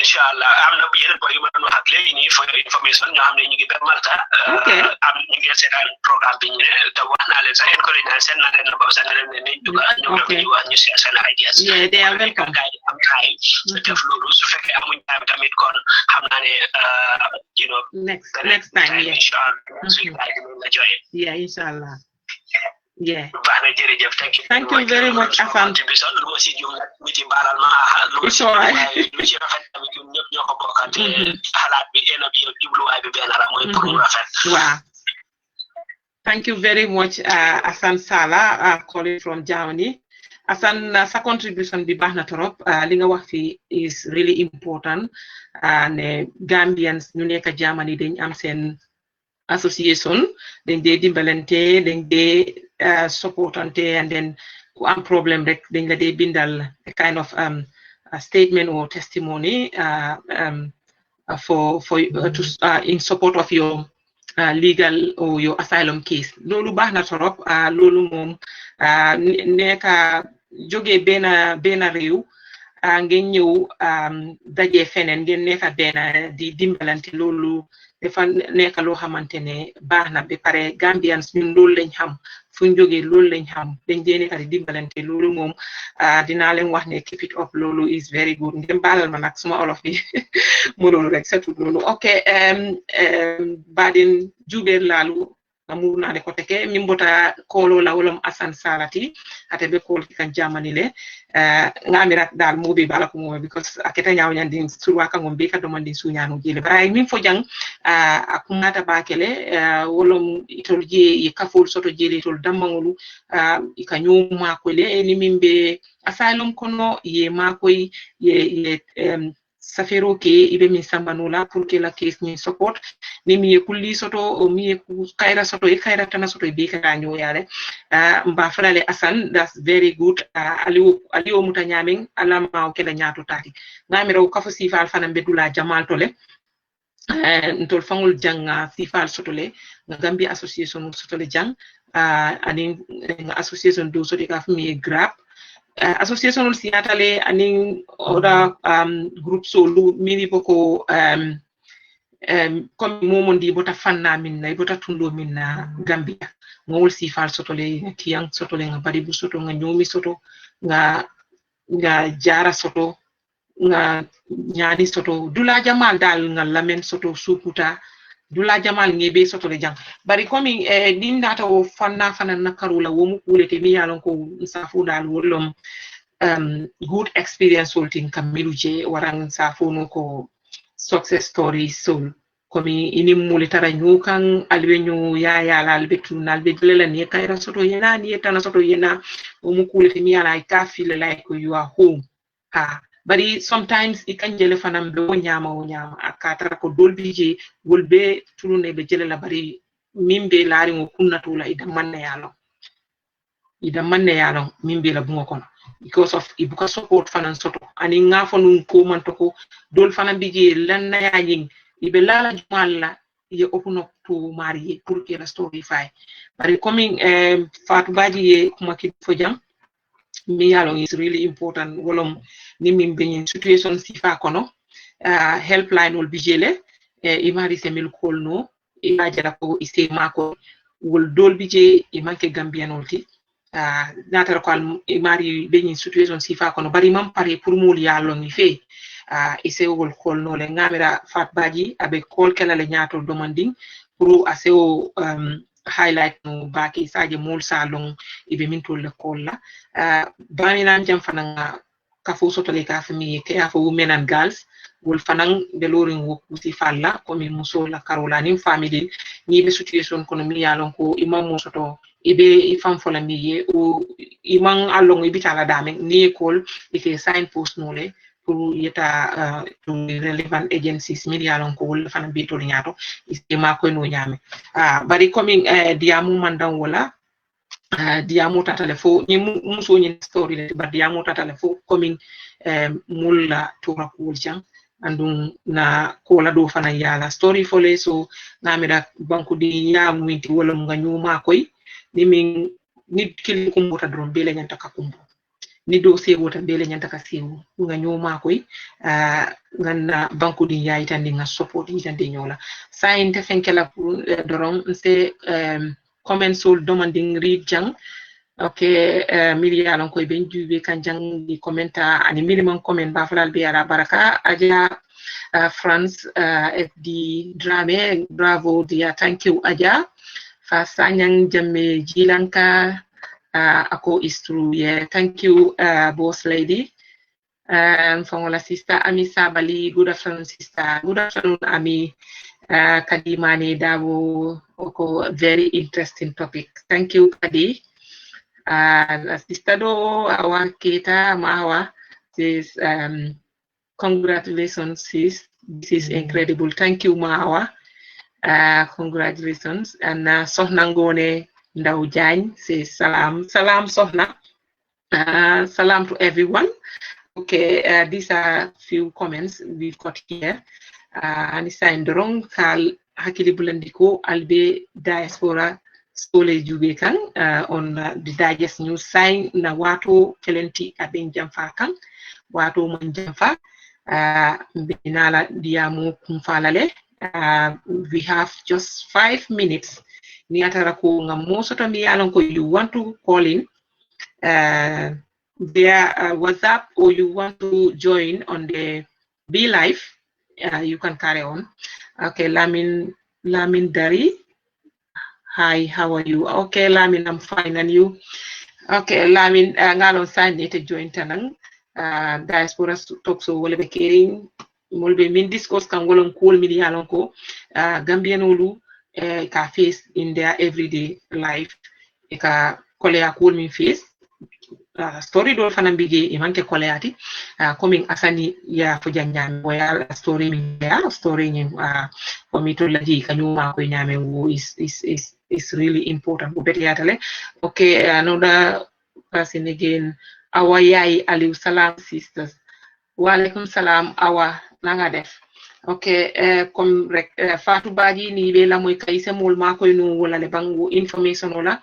incha allah am na yeneen boy yu ma doon wax ak léegi nii for your information ñoo xam ne ñu ngi ba Malta am ñu ngi seetaan programme bi ñu ne te wax naa leen sax encourage naa seen na leen na boobu sax na leen ne nañ dugg ñoom rek ñu wax ñu seet seen ideas they are welcome gars yi am time def loolu su fekkee amuñ time tamit kon xam naa ne you know next time incha allah suñu gars yi la joxe incha allah baax na jërëjëf thank you very much Afan lu ma si jum nag ñu ci baalal ma lu ma si lu ci rafet tamit ñun ñëpp ñoo ko bokkante xalaat bi ena bi yëpp jubluwaay bi benn la mooy pour mu rafet waaw thank you very much Asan Sala calling from Germany Asan sa contribution bi baax na trop li nga wax fi is really important ne Gambians ñu nekk Germany dañ am seen association dañ dee dimbalante dañ dee supportante and then ku am problem rek dañ la dee bindal a kind of a statement or testimony in support of your legal or your asylum case loolu baax na torop loolu moom nekka jóge benn réew ngeen ñëw daje feneen ngeen nekka benn di dimbalante loolu dafa nekk loo xamante ne baax na ba pare Gambians ñun loolu lañ xam fuñ jógee loolu lañ xam dañ dee nekk di dimbalante loolu moom dinaa leen wax ne keep it up loolu is very good ngeen baalal ma nag suma olof yi mënoonu rek setut noonu ok baden juuɓer laalu amurnade ko teke min mbota kolola wolom Asan Salati ate be kol kan jamani le ngamirat dal mobe bala ko mo because aketa nyaaw nyandi surwa kan ngombe ka do mandi sunyanu jele bay min fo jang akumata bakele wolom itolje e kafol soto jele tol damangolu ka nyuma ko le ni mimbe asylum kono ye makoy ye safero ke ibe min sambanula pour que la case ni support ni mi kulli soto o mi kaira soto e kaira tana soto be ka nyo yale mba frale Asan that's very good aliwo muta nyamin alama o kala nyato tati ngamira o kafo sifal fana bedula jamal tole ntol fangul janga sifal soto le Gambia association soto le jang ani association do soto ka mi grab association siatale aning oda group solu mini boko comme momondi bota fanna minna bota tundo minna Gambia ngol sifal sotole kiyang sotole nga baribu soto nga nyomi soto nga jara soto nga nyani soto dula jamal dal nga lamen soto sukuta dula jamal ngebe soto le jang bari komi din data o fanna na karula wo mu kulete mi yalon ko safu dal wolom good experience woltin kamilu je warang safu no ko success story so komi ini mule tara nyukan albenyu ya la albetu nalbe lela ni kaira soto yena ni tana soto yena wo mu kulete mi yala ka feel like you are home bari sometimes ikanjele fanam be wonyama akatara ko dolbije wolbe tulune be jele la bari mimbe laari ngo kunna tula ida manne yalo mimbe la bungo kono because of ibuka support fanan soto ani ngafo nun ko man to ko dol fanan bije lanna yayin ibe lala jumalla ye open up to marry pour que la story fay bari coming Fatou Badji ye kuma ki fo jam mi yalo is really important wolom ni min benin situation sifa kono helpline wol bijele imari semil kolno imajara ko ise mako wol dol bije imanke gambianolti natara ko imari benin situation sifa kono bari mam pare pour mul yalo ni fe ise wol kolno le ngamira Fat Badji abe kol kala le nyato demanding pour aseo highlight no baki saje mul salon ibe mintol le kolla bani nam jam fananga kafo sotole ka fami ke afo women and girls wol fanang de lorin wo kusi falla ko min muso la Caroline family ni be situation kono mi yalon ko imam mo soto ibe ifam fola mi ye o imang along ibitala dame ni école ike signpost nole pour yeta to relevant agencies mi yalon ko wol fana be to nyato ma ko no nyame bari coming diamu mandan wala diamu tatale fo ni muso ni story le ba diamu tatale fo coming mulla to rakul jang andum na kola do fana yala story fole so namira banku di yamu winti wala nga nyuma koy ni min ni kili kumbuta dron bele nyanta ka kumbu ni do se wota bele nyanta ka sewu nga nyuma koy ganna banku di yayi tan nga support yi tan de nyola sa inte fenkela doron se comment sol demanding read jang okay mili yalon koy ben jube kan jang di commenta ani minimum comment ba falal bi ara baraka aja France FD Drame bravo dia thank you aja fa sanyang jamme jilanka ako is true yeah thank you boss lady fongola sister Ami Sabali good afternoon sister good afternoon Ami Kadimane Davo oko very interesting topic thank you Kadi sister do awa kita mawa this congratulations sis this is incredible thank you mawa congratulations and sohna ngone ndaw jagne say salam sohna salam to everyone okay these are few comments we've got here and sign dorong kal hakili bulandiko albe diaspora sole jube kan on the digest news sign na wato kelenti aben jamfa kan wato man jamfa binala diamu kumfalale we have just 5 minutes ni atara ko ngam soto mi yalon ko you want to call in via WhatsApp or you want to join on the Be Live you can carry on okay Lamin Dari hi how are you okay Lamin I'm fine and you okay Lamin ngalon sign to join tanang diaspora talk so wala be kering molbe min discourse kan wolon cool mi yalon ko gambianolu ka face in their everyday life e ka kolea cool min face story do fana bigi e manke koleati coming asani ya fo janjam boya story min ya story ni for me to laji kanyuma ko nyame wo is really important ko betiatale okay another person again our yai Aliou Salam sisters wa alaikum salam awa nanga def okay comme rek Fatou Badji ni be la moy kayse mol ma koy no wala le bangu information wala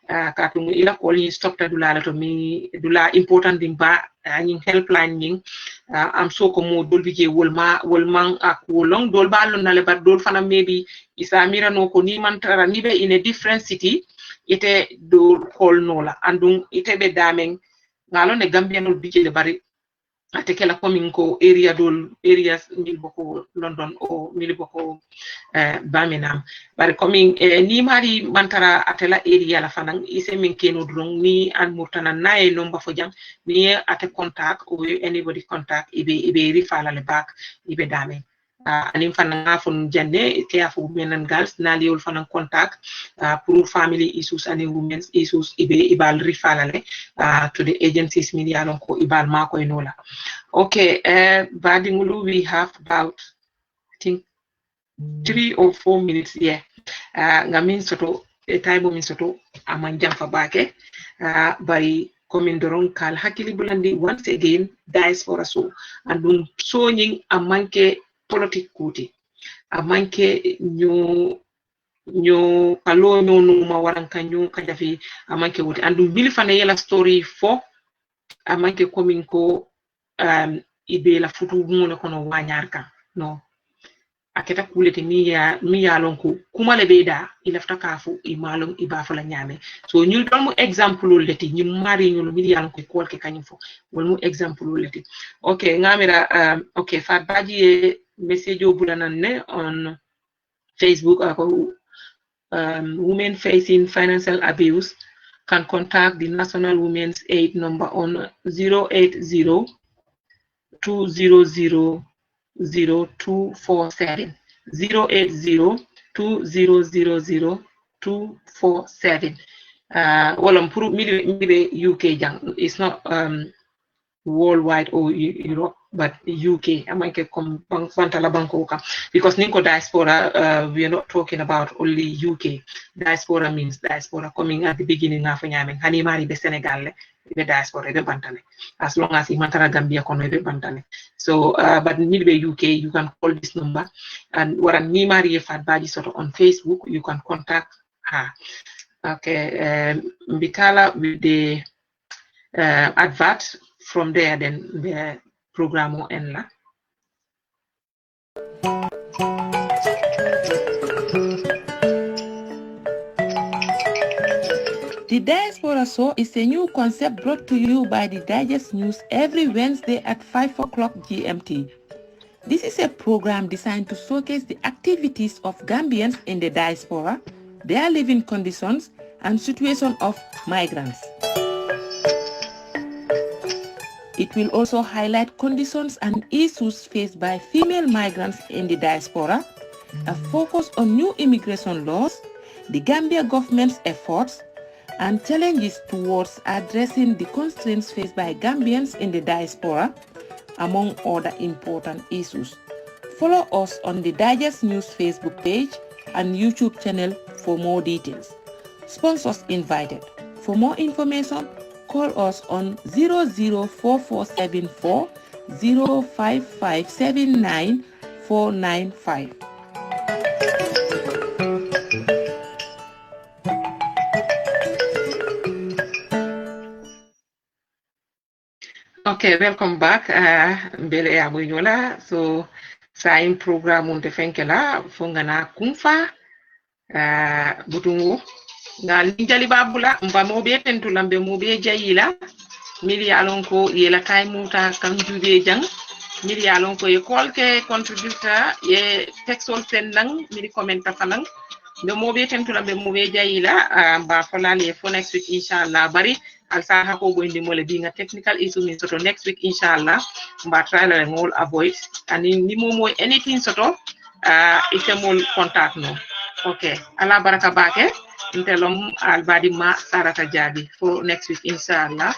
katu ila ko li stop ta dula la to mi dula important ding ba ñing helpline ñing am so ko mo dol bije wol man ak wolong dol balon na le bar dol fana maybe isa mira no ko ni man tara ni be in a different city ite do call no la andung ite be damen ngalo ne gambianol bije le bari atekela coming ko areas mil boko London o mil boko Birmingham bari coming ni mari mantara atela area la fanan ise min keno drong ni an murtana nae nomba fo jam ni ate contact or anybody contact ibe rifala le back ibe dame anim fanan fon jande ke afu menen girls na liol fanan contact pour family issues and women's issues ibal rifala le to the agencies media lon ko ibal ma ko enola okay badingulu we have about I think 3 or 4 minutes here ngamin soto time min soto amanjam fa bake bari komin doron kal hakili bulandi once again diaspora so andum so nying amanke politique kuti amanke nyo kalo numa waranka nyo kajafi amanke wuti andu bili fane yela story fo amanke komin ko ibe la futu ngone kono wanyarka no aketa kulete mi ya lonko kuma le beda ilafta kafu imalum ibafala nyame so nyul don mu example leti nyum mari nyul mi ya lonko ko ke kanyum fo wol mu example leti okay ngamira okay fat baji e message o bulanan ne on Facebook women facing financial abuse can contact the National Women's Aid number on 080 200 0247 080 2000 247 well pour mibe UK jang it's not worldwide or Europe but UK amanke kom bantala banko ka because ninko diaspora we are not talking about only UK diaspora means diaspora coming at the beginning of nyame hani mari be Senegal be diaspora be bantale as long as imantara Gambia kono be bantale so but need be UK you can call this number and waran ni mari fat baji sort on Facebook you can contact her okay mbitala with the advert from there then the program will end la. The Diaspora Show is a new concept brought to you by the Digest News every Wednesday at 5 o'clock GMT. This is a program designed to showcase the activities of Gambians in the diaspora, their living conditions, and situation of migrants. It will also highlight conditions and issues faced by female migrants in the diaspora, a focus on new immigration laws, the Gambia government's efforts, and challenges towards addressing the constraints faced by Gambians in the diaspora, among other important issues. Follow us on the Digest News Facebook page and YouTube channel for more details. Sponsors invited. For more information, call us on 004474 05579 495. Okay, welcome back. Mbele ya Bunyola. So, sa program unte fenkela fungana kumfa butungu na ninjali babula mba mobe tentulambe mobe jayila mili alonko yela kaimuta kanjube jang mili alonko ye kolke contributor ye textol sendang mili commenta falang de mobe tentulambe mobe jayila mba folali for next week inshallah bari alsa hako bo indi mole binga technical issue min soto next week inshallah mba try la ngol avoid and ni momo anything soto itemol contact no okay ala baraka bake intelom albadi ma sarata jadi for next week inshallah